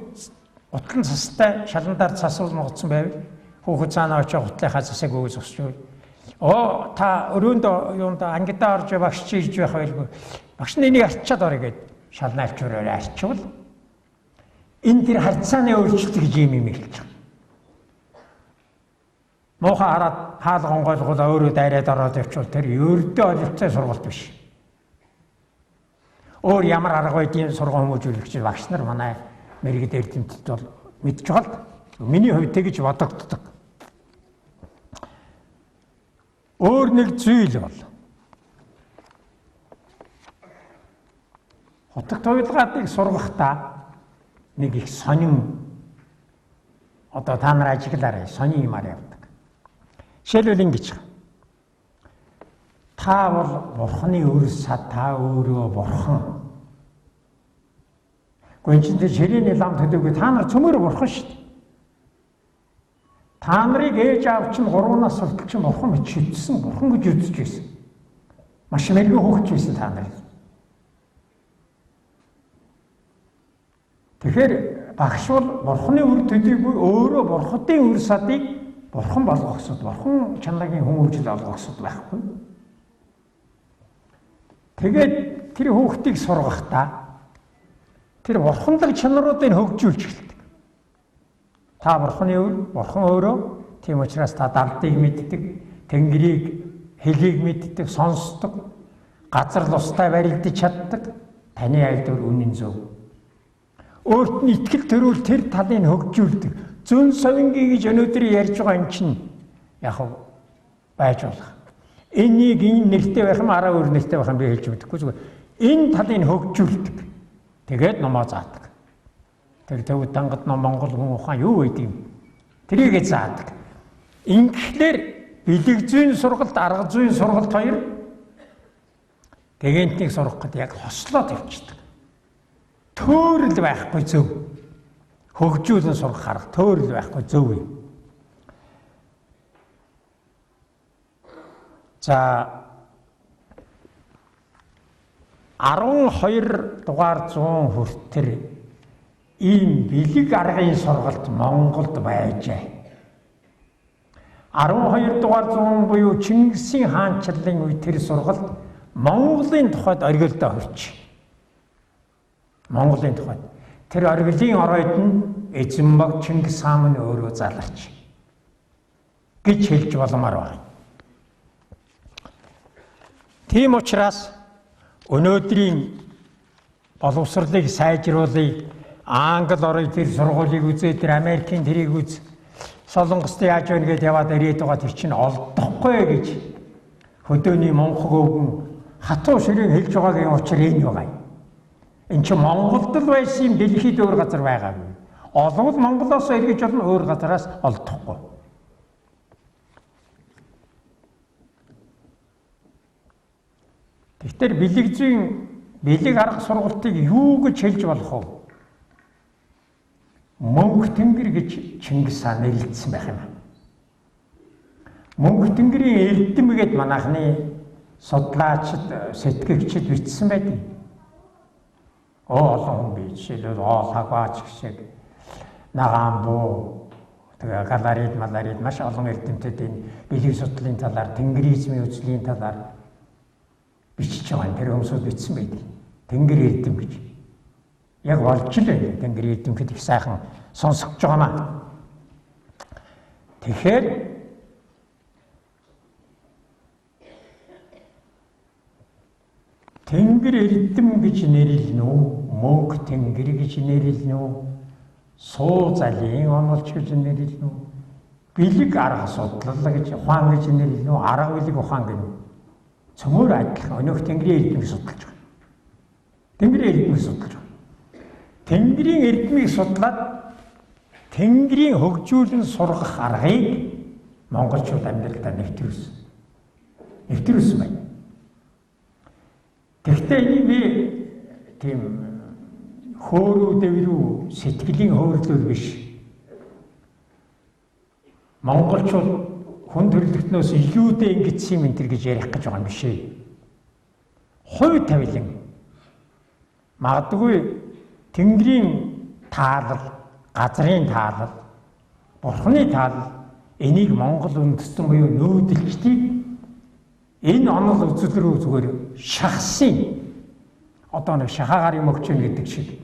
утлан цастай шаландаар цас ноцсон байв. Хүүхэд цаанаа очиж утлынхаа цасыг өгөө зогсож байв. Та өрөөнд юунд ангидаа орж багш чийж байх байлгүй. Багш нь энийг арчаад орё гэд шалнаалчураар арчвал энэ тэр харьцааны өөрчлөлт гэж юм хэлж байгаа. Муухай хараад хаалга онгойлгол өөрөө дайраад ороод явчвал тэр ердөө олонцтой сургалт биш. Өөр ямар арга байдгийн сургууль хүмүүжүүлэгч багш нар манай мэрэгд эрдэмтэд бол мэдж байгаа л. Миний хувьд тэгж бодогддог. Өөр нэг зүйл бол хотод туйлгаадыг сургахдаа нэг их сонин одоо та нар ажиглаарай сонин юмар явдаг. Жишээлбэл ингэж та бол бурхны өрс сад та өөрөө бурхан. Гүнчиндээ ширээний лам төдөөгүй та нар цөмөр бурхан шүү дээ. Та нарыг ээж аав чинь 3 нас хүртэл чинь бурхан гэж шийдсэн, бурхан гэж үзэж байсан. Маш мэрэгэн хөөгч байсан та нар. Тэгэхээр багш бол бурханы үр төдийгүй өөрөө бурхадын үр садыг бурхан болгохсод, бурхан чанарын хүмүүжил олгохсод байхгүй. Тэгээд тэр хүүхдийг сургахдаа тэр бурханлаг чанаруудыг хөгжүүлж эхэлдэг. Та бурханы үр, бурхан өөрөө тийм учраас та далдыг мэддэг, тэнгэрийг, хэлийг мэддэг, сонсдог, газар лустай барилдаж чаддаг, таны айлдвар үнэн зөв. Өөрт нь итгэл төрүүл тэр талыг хөгжүүлдэг. Зүүн совингийн гэж өнөөдөр ярьж байгаа юм чинь яг байж болох. Энийг энэ нэртэй байх юм араа өөр нэртэй байх юм би хэлж мэдэхгүй зүгээр. Энэ талыг хөгжүүлдэг. Тэгээд номоо заадаг. Тэр төвд дангад ном Монгол хүн ухаан юу гэдэг юм. Тэрийгэ заадаг. Ингэхлээр бэлэг зүйн сургалт, арга зүйн сургалт хоёр гэгэнтнийг сурах гэдэг яг хослоод явчихдаг. Төөрөл байхгүй зөв. Хөгжүүлэн сурах арга төөрөл байхгүй зөв юм. За 12 дугаар 100 хүртэл ийм бэлэг аргын сургалт Монголд байжээ. 12 дугаар 100 буюу Чингисийн хаанчлалын үе тэр сургалт Монголын тухайд оргилдоо хүрч. Монголын тухайд тэр оргилын оройд нь Эзэнбаг Чингис хаан нь өөрөө заларч гэж хэлж боломоор байна. Тийм учраас өнөөдрийн боловсролыг сайжруулах Англи орны тэр сургуулийг үзээ, тэр Америкийн тэрийг үз, Солонгост яаж байна гэдээ яваад ирээд байгаа тэр чинь олдохгүй гэж хөдөөний монхог өвгөн хатуу ширээ хэлж байгаагийн учир энэ байгаа юм. Энд чинь Монголд л байсан юм, дэлхийд өөр газар байгаагүй. Олвол Монголоос эргэж олно, өөр газараас олдохгүй. Тэгэхээр бэлэг арга сургалтыг юу гэж хэлж болох вэ? Мөнх тэнгэр гэж Чингис хаан нэрлэсэн байх юм. Мөнх тэнгэрийн эрдэм гэд манайхны судлаачид, сэтгэгчид бичсэн байдаг. Олон хүн бий. Жишээлбэл Ол Хагаач гişэг Нагаамбуу тэгээ галарид маларид маш олон эрдэмтдийн бэлэг судлалын талаар, тэнгэризмийн үзлийн талаар бичиж байгаа. Тэр хүмүүсд бичсэн байдаг. Тэнгэр эрдэм гэж. Яг болж л байна. Тэнгэр эрдэм гэхэд их сайхан сонсогдож байгаа маа. Тэгэхээр тэнгэр эрдэм гэж нэрлэнэ үү? Мөнх тэнгэр гэж нэрлэнэ үү? Суу залын онолч гэж нэрлэнэ үү? Бэлэг арга судлал гэж ухаан гэж нэрлэнэ үү? Арга бэлэг ухаан гэнэ. Цөмөр адилхан өнөөх тэнгэрийн эрдмийг судалж байгаа. Тэнгэрийн эрдмийг судалж байгаа. Тэнгэрийн эрдмийг судлаад тэнгэрийн хөгжүүлэн сургах аргыг монголчууд амьдралдаа нэвтрүүлсэн. Нэвтрүүлсэн байна. Тэгвэл энийг би тийм хөөрүү дэврүү сэтгэлийн хөөрлөл биш. Монголчууд хүн төрөлхтнөөс илүүтэй ингэсэн юм энэ гэж ярих гэж байгаа юм биш ээ. Хувь тавилан магадгүй тэнгэрийн таалал, газрын таалал, бурхны таалал энийг монгол үндэстэн буюу нүүдэлчдийг энэ онол үзэл рүү зүгээр шахсан одоо нэг шахаагаар юм өгч гэдэг шиг.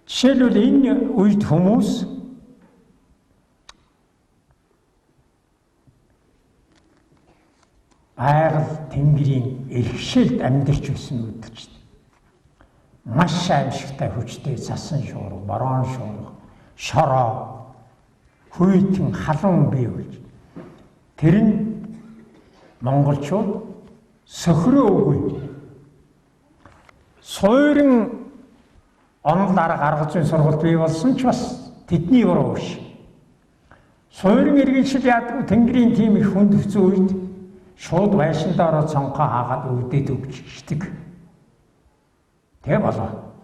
Жишээлбэл энэ үед хүмүүс байгаль тэнгэрийн эрхшээлд амьдарч байсан үдчихэд маш аимшигтай хүчтэй цасан шуурга, борон шуурга, шороо, хүйтэн халуун бий болж тэр нь монголчууд сөхрөөгүй суурин онол арга арга зүйн сургалт бий болсон ч бас тэдний буруу биш. Суурин иргэншил яадаг тэнгэрийн тийм их хүнд хэцүү үед шууд байшиндаа ороод цонхоо хаагаад өвдөд өгч ичдэг. Тэг болоо.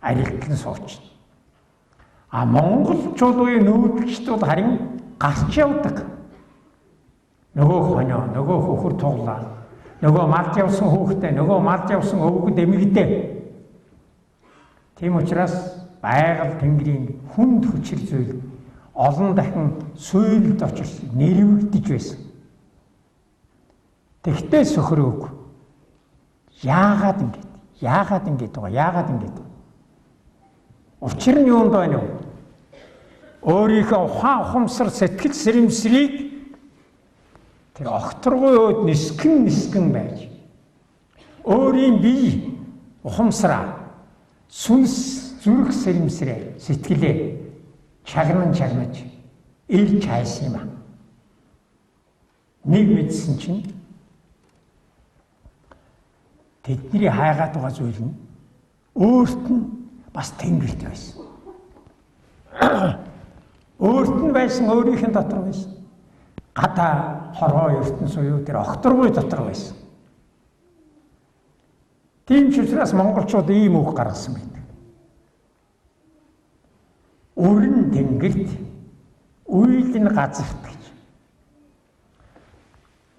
Арилтан сууч. Монголчууд уу нүүдэлчдүүд харин гарч явдаг. Нөгөө хоньо, нөгөө хөхөр туглаа. Нөгөө малд явсан хүүхдээ, нөгөө малд явсан өвгөд эмэгтэй. Тийм учраас байгаль тэнгэрийн хүнд хүчил зүйл олон дахин суйлд очиж нэрвэгдэж байсан. Тэгтээ сөхрөөг. Яагаад ингэж? Яагаад ингэж байгаа? Яагаад ингэж? Учир нь юунд байна вэ? Өөрийнхөө ухаан ухамсар сэтгэл сэрэмсрийг тэр огторгой өд нискэн байж өөрийн бие ухамсараа сүнс зүрх сэрэмсрээ сэтгэлээ чагнаж илж хайсан юм а. Нэг мэдсэн чинь тэдний хайгаад байгаа зүйл нь өөрт нь бас тэнгэрт байсан. Өөрт нь байсан өөрийнх нь дотор байсан. Гадаа хорвоо ертөнц уу тэр огторгой дотор байсан. Тийм ч учраас монголчууд ийм үг гаргасан байдаг. Өрн тэнгэрт үйлэн газарт гэж.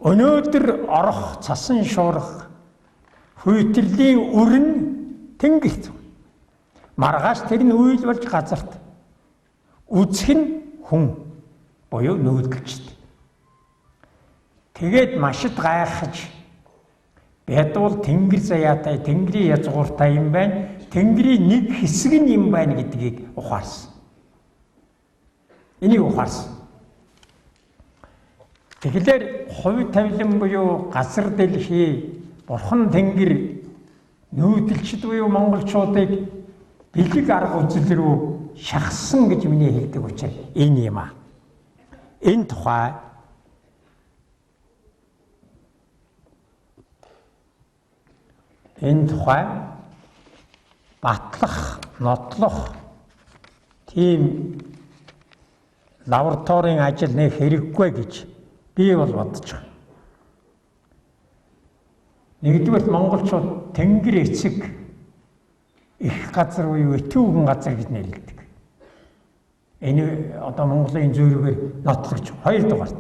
Өнөөдөр орох цасан шуурга хүйтрэлийн өрн тэнгэрт. Маргааш тэр нь үйл болж газарт. Үзэх нь хүн буюу нүүдэлчтэй. Тэгээд машид гайхаж ядуул тэнгэр заяатай, тэнгэрийн язгууртай юм байна. Тэнгэрийн нэг хэсэг нь юм байна гэдгийг ухаарсан. Энийг ухаарсан. Тэгэхээр хувь тавилан буюу газар дэлхий, бурхан тэнгэр нүүдэлчд буюу монголчуудыг бэлэг арга үзэл рүү шахсан гэж миний хэлдэг учраас энэ юм а. Энэ тухай батлах, нотлох тийм лабораторийн ажил нэг хэрэггүй гэж би бол бодож байна. Нэгдүгээр монголчууд тэнгэр эцэг их газар буюу өтөвгөн газар гэж нэрлэдэг. Энэ одоо Монголын зүйрээр нотлогч. Хоёрдугаар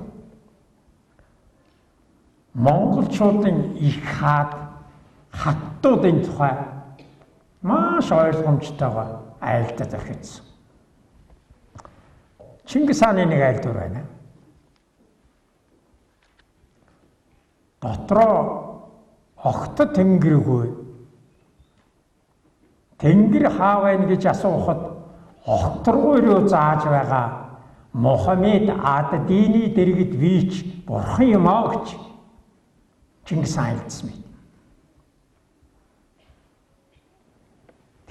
монголчуудын их хаттуудын тухай маш ойлгомжтойгоо айлдад орхидсан. Чингис хааны нэг айлдвар байна. Дотроо огт тэнгэргүй. Тэнгэр хаа байна гэж асуухад огторгүй руу зааж байгаа Мухаммед ад-Дины дэргэд вич бурхан юм аа гэж Чингис хаан хэлсэн мэт.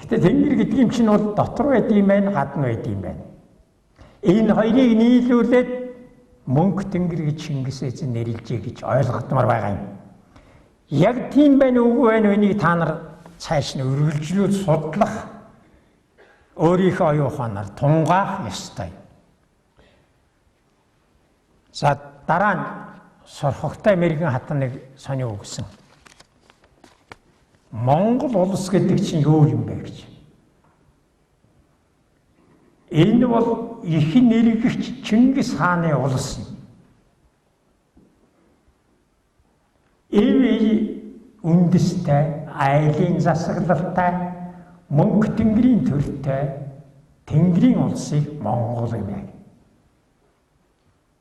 Гэтэ тэнгэр гэдэг юм чинь бол дотор байд юм байна, гадна байд юм байна. Энэ хоёрыг нийлүүлээд мөнх тэнгэр гэж Чингис эзэн нэрлэжээ гэж ойлгогдмоор байгаа юм. Яг тийм байна уугүй байна үнийг та нар цааш нь үргэлжлүүлж судлах, өөрийнхөө оюун ухаанаар тунгаах ёстой. За дараа нь сорхогтой Америкийн хатныг сонио өгсөн. Монгол улс гэдэг чинь юу юм бэ гэж. Энэ бол их нэргэгч Чингис хааны улс юм. Үндэстэй, айлын засаглалтай, мөнх тэнгэрийн төртэй тэнгэрийн улсыг Монгол гэмээр.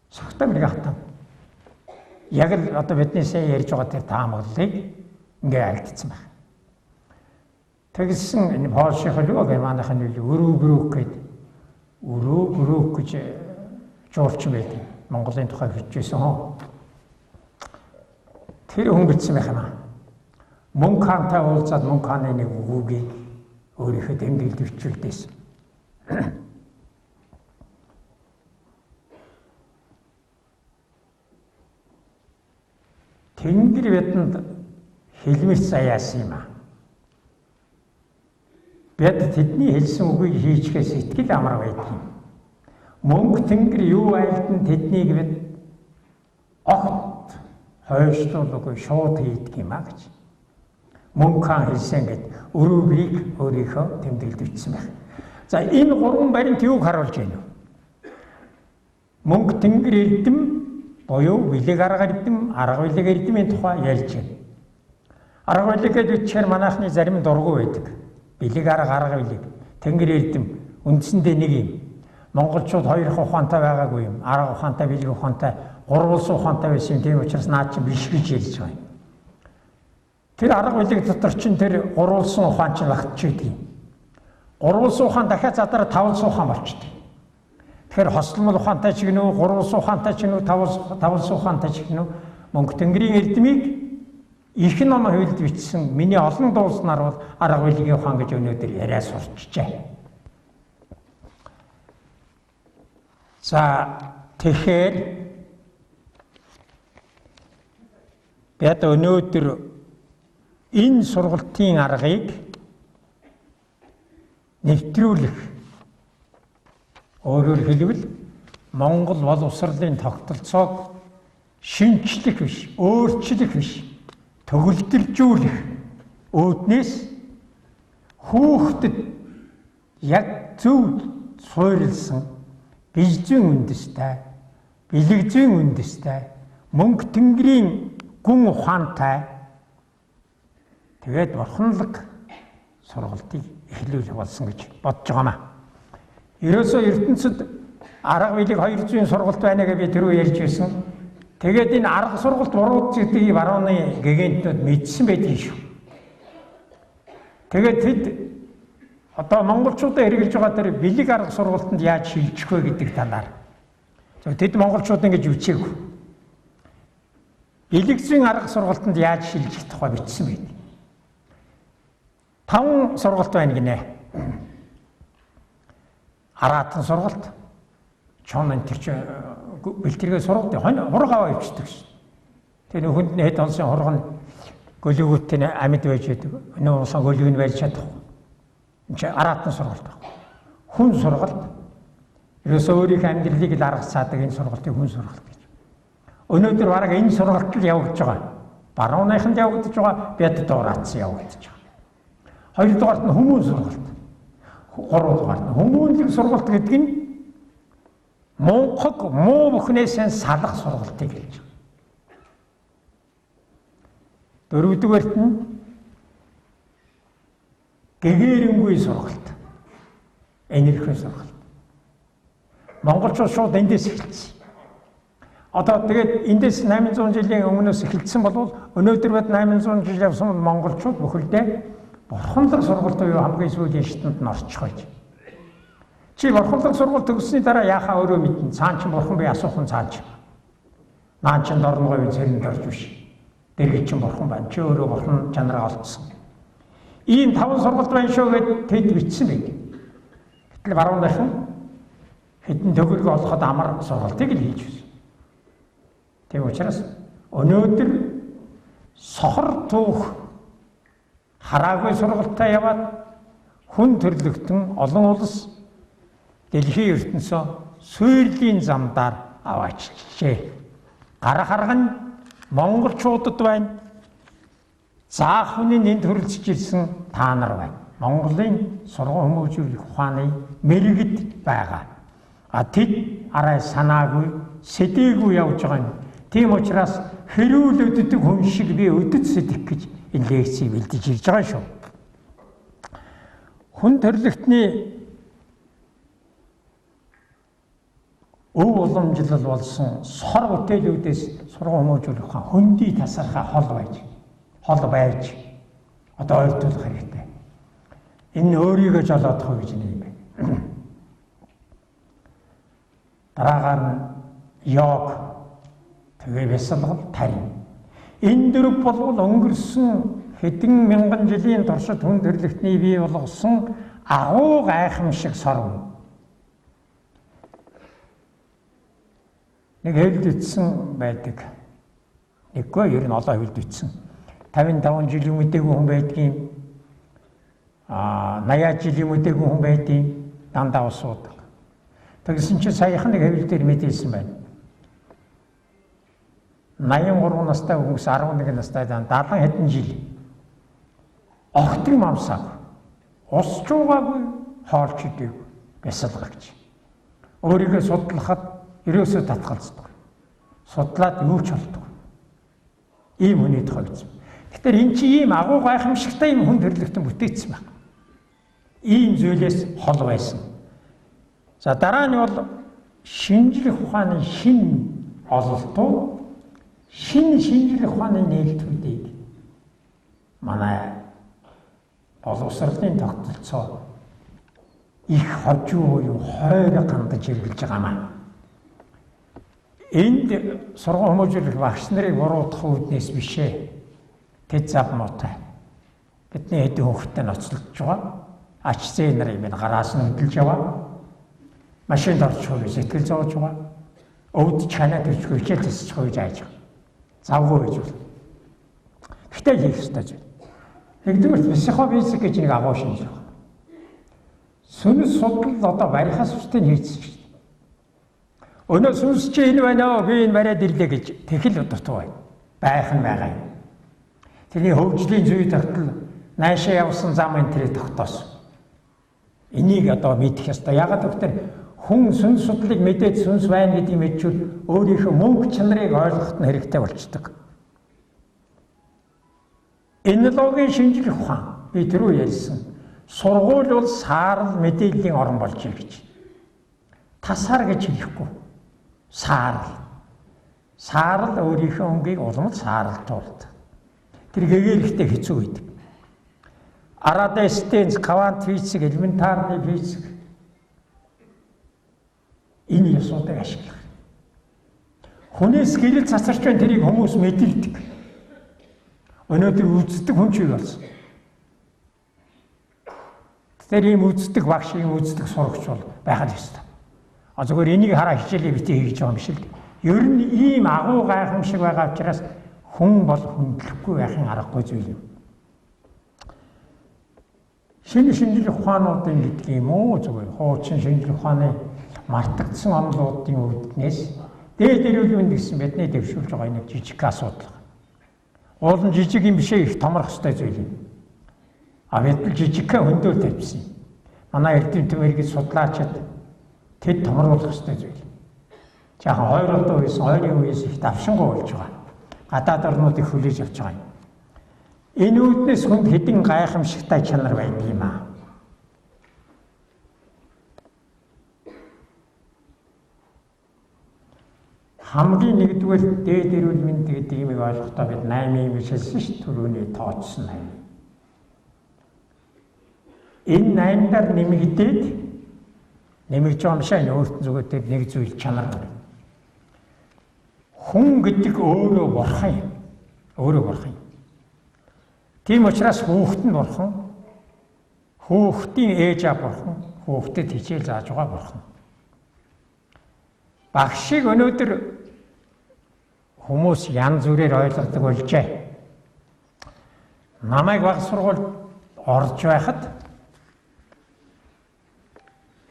Согтой Америк хатан. Яг л одоо бидний сайн ярьж байгаа тэр таамаглалыг ингээ альдсан байна. Тэгсэн энэ Польшийн хөлөө Германыхын үл өрөө гэж жуулч байдаг. Монголын тухай бичсэн хоо. Тэр хүн бичсэн байх юм аа. Мөнх хаантай уулзаад мөнх хааны нэг үгийг өөрийнхөө тэмдэглэлд бичүүлдээсэн. Тэнгэр бидэнд хэлмэл заяасан юм аа. Бид тэдний хэлсэн үгийг хийчихээс итгэл амар байдаг юм. Мөнх тэнгэр юу айлдан тэднийг бид огт хойшлуулгүй шууд хийдэг юм аа гэж. Мөнх хаан хэлсэн гэд өрөөвийг өөрийнхөө тэмдэглэлд бичсэн байх. За энэ гурван баримт юуг харуулж байна вэ? Мөнх тэнгэр эрдэм буюу бэлэг арга эрдэм, арга бэлэг эрдэмийн тухай ярьж байна. Арга бэлэг гэж үтчээр манайхны зарим дургу байдаг. Бэлэг арга бэлэг, тэнгэр эрдэм үндсэндээ нэг юм. Монголчууд хоёр ухаантай байгаагүй юм. Арга ухаантай, бэлэг ухаантай, гурвалс ухаантай байсан юм. Тийм учраас наад чинь биш гэж ярьж байгаа юм. Тэр арга бэлэг дотор чинь тэр гурвалсан ухаан чинь багтчихдаг юм. Гурвалсан ухаан дахиад задраа тавалсан ухаан болчихдээ. Тэгэхээр хосломол ухаантай ч гэнэ үү, гурвалсан ухаантай ч гэнэ үү, тавалсан ухаантай ч гэнэ үү, мөнх тэнгэрийн эрдмийг их ном хуульд бичсэн миний олон дууснаар бол арга бэлгийн ухаан гэж өнөөдөр яриа сурчжээ. За тэгэхээр бид өнөөдөр энэ сургалтын аргыг нэвтрүүлэх, өөрөөр хэлбэл Монгол боловсролын тогтолцоог шинжлэх биш, өөрчлөх биш, төгөлдөрлжүүлэх үүднээс хүүхдэд яг зөв суурилсан бижзэн үндэстэй, бэлэгзэн үндэстэй, мөнх тэнгэрийн гүн ухаантай тэгээд бурханлаг сургалтыг эхлүүлэх болсон гэж бодож байгаамаа. Ерөөсөө ертөнцид арга бэлэг 200 сургалт байна гэж би түрүү ярьж байсан. Тэгээд энэ арга сургалт бурууд гэдгийг барууны гэгэнтнүүд мэдсэн байдгийг шүү. Тэгээд тэд одоо монголчуудаа хэрэгжилж байгаа тэр бэлэг арга сургалтанд яаж шилжих вэ гэдэг талаар. Тэд монголчууд ингэж үчээгүй. Бэлэгзэн арга сургалтанд яаж шилжих тухай бичсэн байдаг. 5 сургалт байна гинэ. Аратан сургалт. Чон энэ тэр чи бэлтэргээ сургалт хург аваа ивчдэг шин. Тэр хүнд хэд онсын хург нь гөлөөгөөтэй амьд байж байдаг. Өнөө усан гөлөг нь барьж чадахгүй. Энд чи аратан сургалт байна. Хүн сургалт. Ерөөсөө өөрийнхөө амьдралыг л аргаж цаадаг энэ сургалтыг хүн сургалт гэж. Өнөөдөр бараг энэ сургалт л явагдаж байгаа. Барууныханд явагдаж байгаа, бид дуурайцсан явагдаж байгаа. Хоёрдугаарт нь хүмүүн сургалт. Гуравдугаарт нь хүмүүнлэг сургалт гэдэг нь мунхаг муу бүхнээс салах сургалтыг хэлж байгаа. Дөрөвдүгээрт нь гэгээрэнгүй сургалт. Энергийн сургалт. Монголчууд шууд эндээс эхэлсэн. Одоо тэгээд эндээс 800 жилийн өмнөөс эхэлсэн бол өнөөдөр бид 800 жил явсан монголчууд бүхэлдээ бурханлаг сургалт буюу хамгийн сүүлийн шатнд нь орчих байж. Чи бурханлаг сургалт төгссөний дараа яхаа өөрөө мэднэ. Цаан ч бурхан би асуух нь цаан ч. Наа чин дорногоо цэрэнд орж биш. Дэрэг чин бурхан байна. Чи өөрөө бурхан чанараа олдсон. Ийм 5 сургалт байна шүү гэд тэд бичсэн байг. Гэтэл баруунынхан хэдэн төгөлгөө олоход амар сургалтыг л хийж байсан. Тийм учраас өнөөдөр сохор түүх хараагүй сургалтаа яваад хүн төрлөختөн олон улс дэлхийн ертөнцөө суйрлын замдаар аваачжээ. Гар харган монголчуудад байна. Заах хүний энд төрөлцөж ирсэн та нар байна. Монголын сургууль хүмүүжүүлэх ухааны мэрэгд байгаа. Тэд арай санаагүй, сэдээгүй явж байгаа юм. Тийм учраас хэрүүл өддөг хүн шиг би өдөд сэдэх гэж энэ лекцийг бэлдэж ирж байгаа шүү. Хүн төрлөختний өв уламжлал болсон сор бүтээлүүдээс сургууль хүмүүжүүлэх ухаан хөндөй тасархай хол байж одоо ойлтуулах хэрэгтэй. Энэ өөрийгөө жолоодох гэж нэг юм байна. Дараагаар нь йог, тэгээ бясалгал, тарин. Энэ дөрөв бол өнгөрсөн хэдэн мянган жилийн туршид хүн төрлөختний бий болгосон агуу гайхамшиг сорвн. Нэг хэлдэгдсэн байдаг. Нэггүй ер нь олон хэлдэгдсэн. 55 жилийн үдээгүй хүн байдгийн 80 жилийн үдээгүй хүн байдгийн дандаа усуудаг. Тэгсэн чинь саяхан нэг хэвлэл дээр мэдээлсэн байна. 83 настай хүмүүс 11 настай 70 хэдэн жил огтын мамсаг усч угаагүй хоолч идэв бясалгагч. Өөрийгөө судлахад ерөөсөө татгалздаг. Судлаад юу ч болдог. Ийм хүний тохиолдсон. Тэгэхээр эн чинь ийм агуу гайхамшигтай юм хүн төрлөختөн бүтээсэн байна. Ийм зүйлээс хол байсан. За дараа нь бол шинжлэх ухааны шинэ ололтууд шинжлэх ухааны нээлтүүдийг манай боловсролын тогтолцоо их хожуу буюу хойд гандаж ирүүлж байгаа маа. Энд сургууль хүмүүжүүлэх багш нарыг буруутгах үүднээс биш ээ. Тэд зав муутай. Бидний хэдэн хүүхэдтэй ноцлолж байгаа. Ач зээ нарыг минь гараас нь хөдөлж яваа. Машинд орчихгүй сэтгэл зовж байгаа. Өвдөж ханаад ирчихгүй хичээл тасчихгүй гэж айж байгаа. Завгүй гэж бол. Гэхдээ хийх ёстой зүйл. Нэгдүгээр психофизик гэж нэг агуу шинж байна. Сүнс судлал одоо барихаас устдыг хийчихсэн шүү дээ. Өнөө сүнс чи энэ байна уу? Би энэ бариад ирлээ гэж тэхэл дутуу байна. Байх нь байгаа юм. Тэрний хөгжлийн зүй тогтол наашаа явсан зам энэ тэрийг тогтоосон. Энийг одоо мэдэх ёстой. Ягаад гэвэл хүн сүнс судлалыг мэдээд сүнс байна гэдгийг мэдчихвэл өөрийнхөө мөнгө чанарыг ойлгоход нь хэрэгтэй болчдөг. Энологийн шинжлэх ухаан би түрүү ярьсан. Сургууль бол саарл мэдээллийн орн болж ий гэж. Тасаар гэж хэлэхгүй. Саарл. Саарл өөрийнхөө өнгийг уламж сааралтуулдаг. Тэр гэгээлхтэй хэцүү байдаг. Арадестенс, квант физик, элементарны физик энэ ёсуудыг ашиглах. Хүнээс гэрэл цацарч байна тэрийг хүмүүс мэдэрдэг. Өнөөдөр үздэг хүн чиг болсон. Тэр ийм үздэг багш, ийм үздэг сурагч бол байх ёстой. Зүгээр энийг хараа хичээлээ битгий хийж байгаа юм шиг л. Ер нь ийм агуу гайхамшиг байгаа учраас хүн бол хүндлэхгүй байхын аргагүй зүйл юм. Шинжлэх ухаануудын гэдэг юм уу зүгээр хуучин шинжлэх ухааны мартагдсан онолуудын үүднээс дээд эрүүл мэнд гэсэн бидний дэвшүүлж байгаа нэг жижиг асуудал. Уул нь жижиг юм бишээ их томрох ёстой зүйл юм. Бид жижигхэн хөндөөр тавьсан. Манай эрдэм тэмэргийг судлаачид тэд томруулах ёстой зүйл. Жаахан хойролдоо байсан ойрын үеэс их давшингуй болж байгаа. Гадаад орнууд их хүлээж авч байгаа юм. Энэ үүднээс хүнд хэдин гайхамшигтай чанар байдаг юм аа. Хамгийн нэгдүгээр дээд эрүүл мэнд гэдэг юмыг ойлгохдоо бид 8 юм хэлсэн шүү дээ, түрүүний тооцсон 8. Энэ 8-аар нэмэгдээд нэмэгдэж байгаа юм шиг өөртөө зүгээр тэр нэг зүйл чанар байна. Хүн гэдэг өөрөө бурхан юм. Өөрөө бурхан юм. Тийм учраас хүүхэд нь бурхан, хүүхдийн ээж аав бурхан, хүүхдэд хичээл зааж байгаа бурхан. Багшийг өнөөдөр хүмүүс янз бүрээр ойлгодог болжээ. Намайг баг сургуульд орж байхад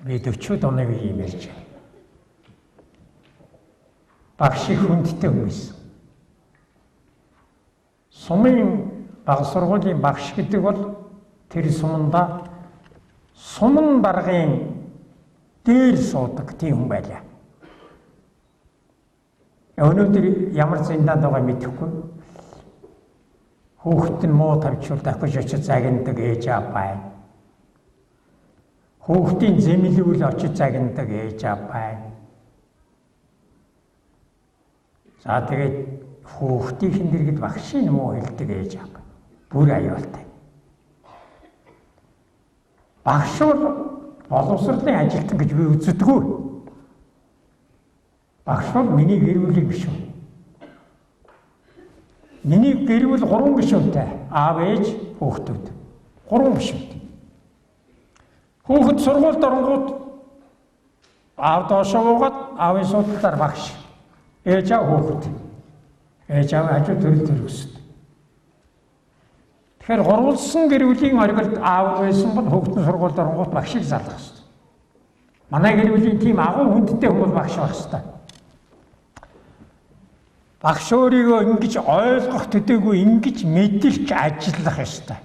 би 40 оны үеийн ярьж байна. Багшийг хүндтэй хүмүүс. Сумын баг сургуулийн багш гэдэг бол тэр суманда суман даргын дээр суудаг тийм хүн байлаа. Өнөөдөр ямар зэндаанд байгаа мэдэхгүй. Хүүхэд нь муу тавьчвал дахиж очиж загнадаг ээж аав байна. Хүүхдийн зэмлүүл очиж загнадаг ээж аав байна. За тэгээд хүүхдийн дэргэд багшийн муу хэлдэг ээж аав. Бүр аюултай. Багш бол боловсролын ажилтан гэж би үздэггүй. Багш бол миний гэр бүлийн гишүүн. Миний гэр бүл 3 гишүүнтэй. Аав, ээж, хүүхдүүд. 3 гишүүнтэй. Хүүхэд сургуульд оронгууд аав доошоо уугаад аавын суудлаар багш. Ээж аав хүүхэд. Ээж аав хажуу төрөл өсөд. Тэгэхээр гурвалсан гэр бүлийн оргилд аав байсан бол хүүхэд нь сургуульд оронгууд багшийг залгах хэрэгтэй. Манай гэр бүлийн тийм агуу хүндтэй хүмүүс багш байх хэрэгтэй. Багш өөрийгөө ингэж ойлгох төдийгүй ингэж мэдэлж ажиллах ёстой.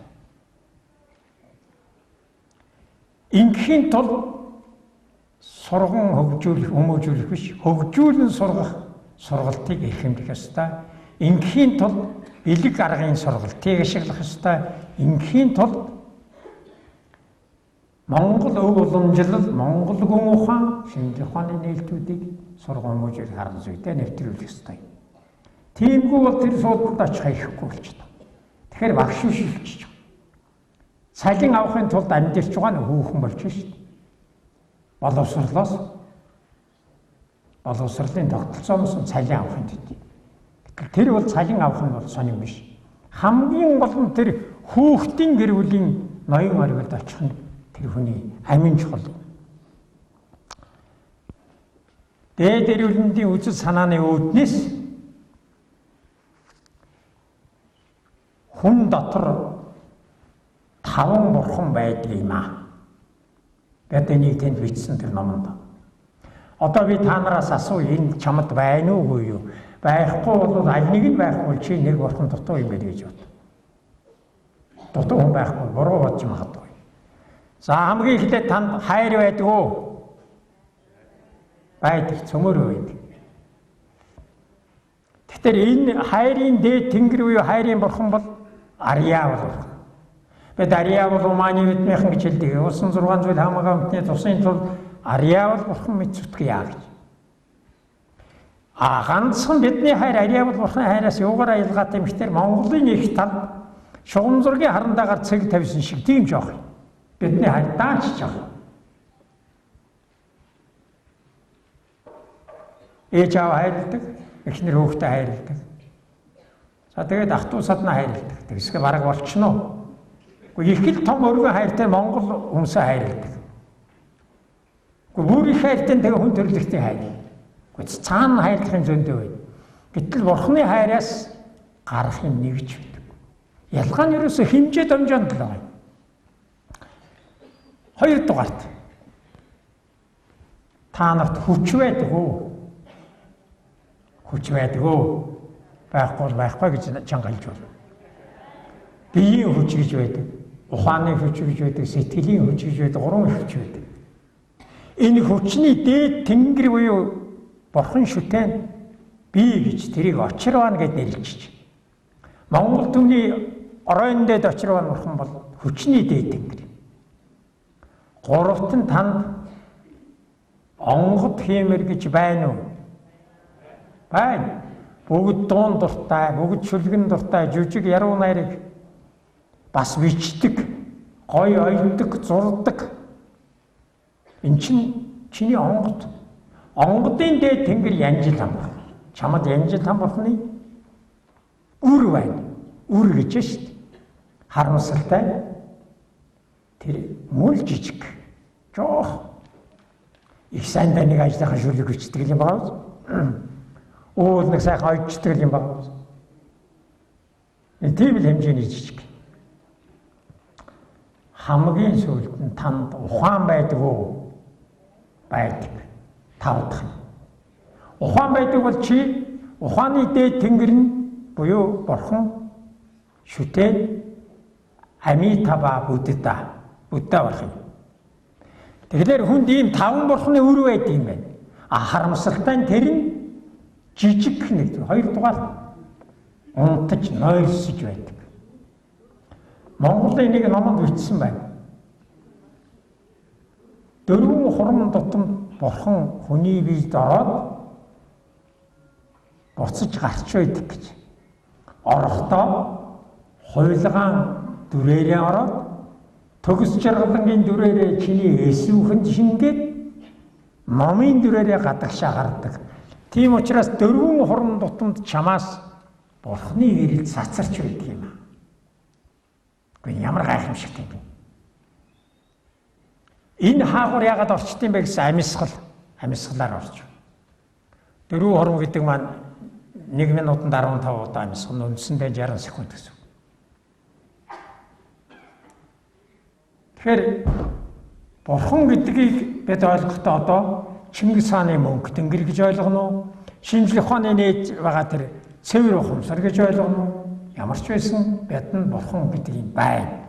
Ингийн тул сурган хүмүүжүүлэх биш, хөгжүүлэн сургах сургалтыг эрхэмлэх ёстой. Ингийн тул бэлэг аргын сургалтыг ашиглах ёстой. Ингийн тул Монгол өв уламжлал, Монгол гүн ухаан, шинжлэх ухааны нээлтүүдийг сурган хүмүүжүүлэх арга зүйтэй нэвтрүүлэх ёстой. Тиймгүй бол тэр суудалд очих хэрэггүй болчихно. Тэгэхээр багш шилжиж байгаа. Цалин авахын тулд амьдэрч байгаа нь хүүхэн болж шүү дээ. Боловсролын тогтолцооноос цалин авахын тулд. Тэр бол цалин авах нь бол сонирм биш. Хамгийн гол нь тэр хүүхдийн гэр бүлийн ноён оргилд очих нь тэр хүний амин чухал. Дээд эрүүл мэндийн үзэл санааны үүднээс хүн дотор 5 бурхан байдаг юм аа. Гэдэг нэг тэнд бичсэн тэр номонд. Одоо би та нараас асуу, энэ чамд байна уугүй юу? Байхгүй бол аль нэг нь байхгүй чи нэг бурхан дутуу юм байна гэж бод. Дутуу хүн байхгүй буруу бодож магадгүй. За хамгийн ихдээ танд хайр байдаг уу? Байдаг, цөмөр байдаг. Тэгэхээр энэ хайрын дээд тэнгэр буюу хайрын бурхан бол Арьяа бол. Бид Арьяа бол Умааны үдмийнхэн гэж хэлдэг. Усан 6 зүйл хамаагаа өмтний тусын тул Арьяа бол бурхан мэд зүтгэе гэж. Ганцхан бидний хайр Арьяа бол бурханы хайраас юугаар аялгаатай мөхтер Монголын их тал шугам зургийн харандаагаар цэг тавьсан шиг тийм жоох. Бидний хайр даанч жоох. Ээж аав хайрладаг, эхнэр хүүхдээ хайрладаг. За тэгээд ах トゥ садна хайрладаг. Тэгсгээ бараг болчихно. Гэхдээ их л том өргөн хайртай Монгол хүмүүсээ хайрладаг. Гэхдээ бүр их хайртай тэгээ хүн төрлөختийн хайр. Гэхдээ цаана хайрлахын зөндөө байна. Гэтэл бурхны хайраас гарахын нэгж байдаг. Ялгаа нь ерөөсө хэмжээ дамжаанд л байна. Хоёрдугаарт та нарт хүч байдаг уу? Хүч байдаг уу? Байхгүй гэж чангалж байна. Биеийн хүч гэж байдаг, ухааны хүч гэж байдаг, сэтгэлийн хүч гэж байдаг, гурван хүч байдаг. Энэ хүчний дээд тэнгэр буюу бурхан шүтэн бие гэж тэрийг очирвана гэж нэрлэж. Монгол түмний оройн дээд очроо бурхан бол хүчний дээд тэнгэр. Гуравт нь танд онгод хиймэр гэж байна уу? Байна. Бүгд дуун дуртай, бүгд шүлгэн дуртай, жүжиг яруу найрыг бас бичдэг, гоё ойдог, зурдаг. Эн чинь чиний онгод. Онгодын дээд тэнгэр Янжил хамбар. Чамд Янжил хамбарны үр байна. Үр гэж шүү дээ. Харамсалтай. Тэр мөл жижиг. Жоох. Их сайн нэг ажлынхаа шүлэг бичдэг юм байна. Уул нэг сайхан ойчдаг юм байна. Тийм л хэмжээний жижиг. Хамгийн сүүлд нь танд ухаан байдаг уу? Байдаг. Тав дахь. Ухаан байдаг бол чи ухааны дээд тэнгэр нь буюу бурхан шүтэн Амитаба Будда болох юм. Тэгэхээр хүнд ийм таван бурханы үр байдаг юм байна. Харамсалтай нь тэр нь жижиг нэг хоёрдугаар унтаж нойрсож байдаг. Монголын нэг номонд бичсэн байна. Дөрвөн хурам дотор бурхан хүний биед ороод буцаж гарч байдаг гэж. Орохдоо хуйлгаан дүрээрээ ороод төгс жаргалангийн дүрээрээ чиний эсвүүхэнд шингээд номын дүрээрээ гадагшаа гардаг. Тийм учраас дөрвөн хурам дотомд чамаас бурхны ирэл цацарч байдаг юм. Гэхдээ ямар гайхамшигтай юм. Энэ хаагур яагаад орчт юм бэ гэсэн амьсгалаар орж. Дөрвөн хурам гэдэг маань 1 минутанд 15 удаа амьсгал, үндсэндээ 60 секунд гэсэн. Тэгэхээр бурхан гэдгийг бид ойлгохдоо одоо Чингис хааны мөнгө тэнгэр гэж ойлгоно уу? Шинжлэх ухааны нээж байгаа тэр цэвэр ухамсар гэж ойлгоно уу? Ямар ч байсан бидэн бурхан гэдэг юм байна.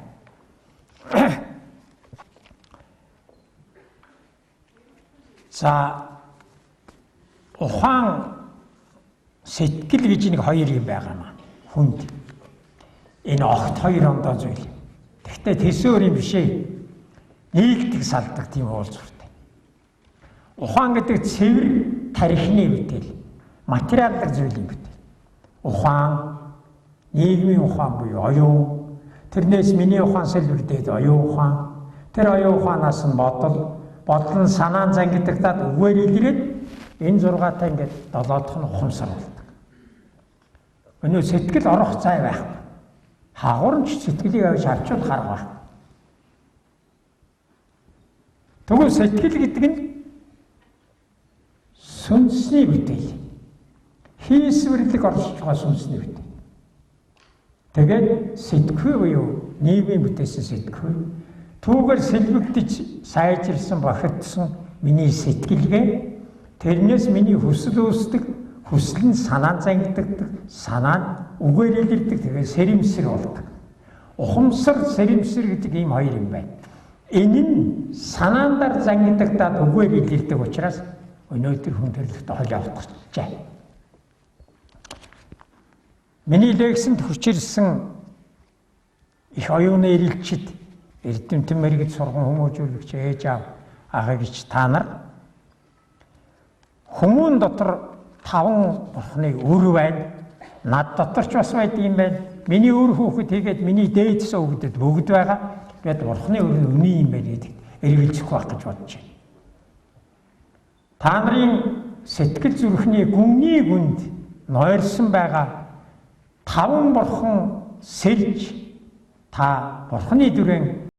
За ухаан сэтгэл гэж нэг хоёр юм байгаа маа. Хүнд. Энэ огт хоёр ондоо зүйл. Гэхдээ тэсөөр юм биш ээ. Нийгдэг салдаг тийм уулзуртай. Ухаан гэдэг цэвэр тарихны бүтээл. Материалын зүйл юм бүтээл. Ухаан, нийгмийн ухаан буюу оюун. Тэрнээс миний ухаан сэлбэгдээд оюун ухаан. Тэр оюун ухаанаас нь бодол нь санаан зангидагдаад үгээр илрээд энэ 6-таа ингээд 7 дахь нь ухамсар болдог. Өнөө сэтгэл орох цай байхгүй. Хаагур нь ч сэтгэлийг авч харчуул харах байхгүй. Тэгвэл сэтгэл гэдэг нь сүнсний бүтээл. Хийсвэрлэг оршиж байгаа сүнсний бүтээл. Тэгээд сэтгхүй буюу нийгмийн бүтээсэн сэтгхүй. Түүгээр сэлбэгдэж сайжирсан бохирдсон миний сэтгэлгээ тэрнээс миний хүсэл үүсдэг, хүсэл нь санаан зангиддаг, санаа нь үгээр илэрдэг, тэгээд сэрэмсэр болдог. Ухамсар, сэрэмсэр гэдэг ийм хоёр юм байна. Энэ нь санаандаар зангидагдаад үгээр илэрдэг учраас өнөөдөр хүн төрлөختөд хол явуулчихжээ. Миний лекцэнд хүчирсэн их оюуны ирэлчид эрдэмтэн мэргэд сурган хүмүүжүүлэгч ээж аав гэж та нар хүмүүн дотор 5 бурхны үр байна. Над дотор ч бас байдаг юм байна. Миний үр хүүхэд хийгээд миний дээдс өвгдөд бүгд байгаа. Гэвч бурхны үр нь үний юм байна гэдэг эргэлзэх байх гэж бодож байна. Та нарын сэтгэл зүрхний гүнний гүнд нойрсон байгаа 5 бурхан сэлж та бурхны дүрэн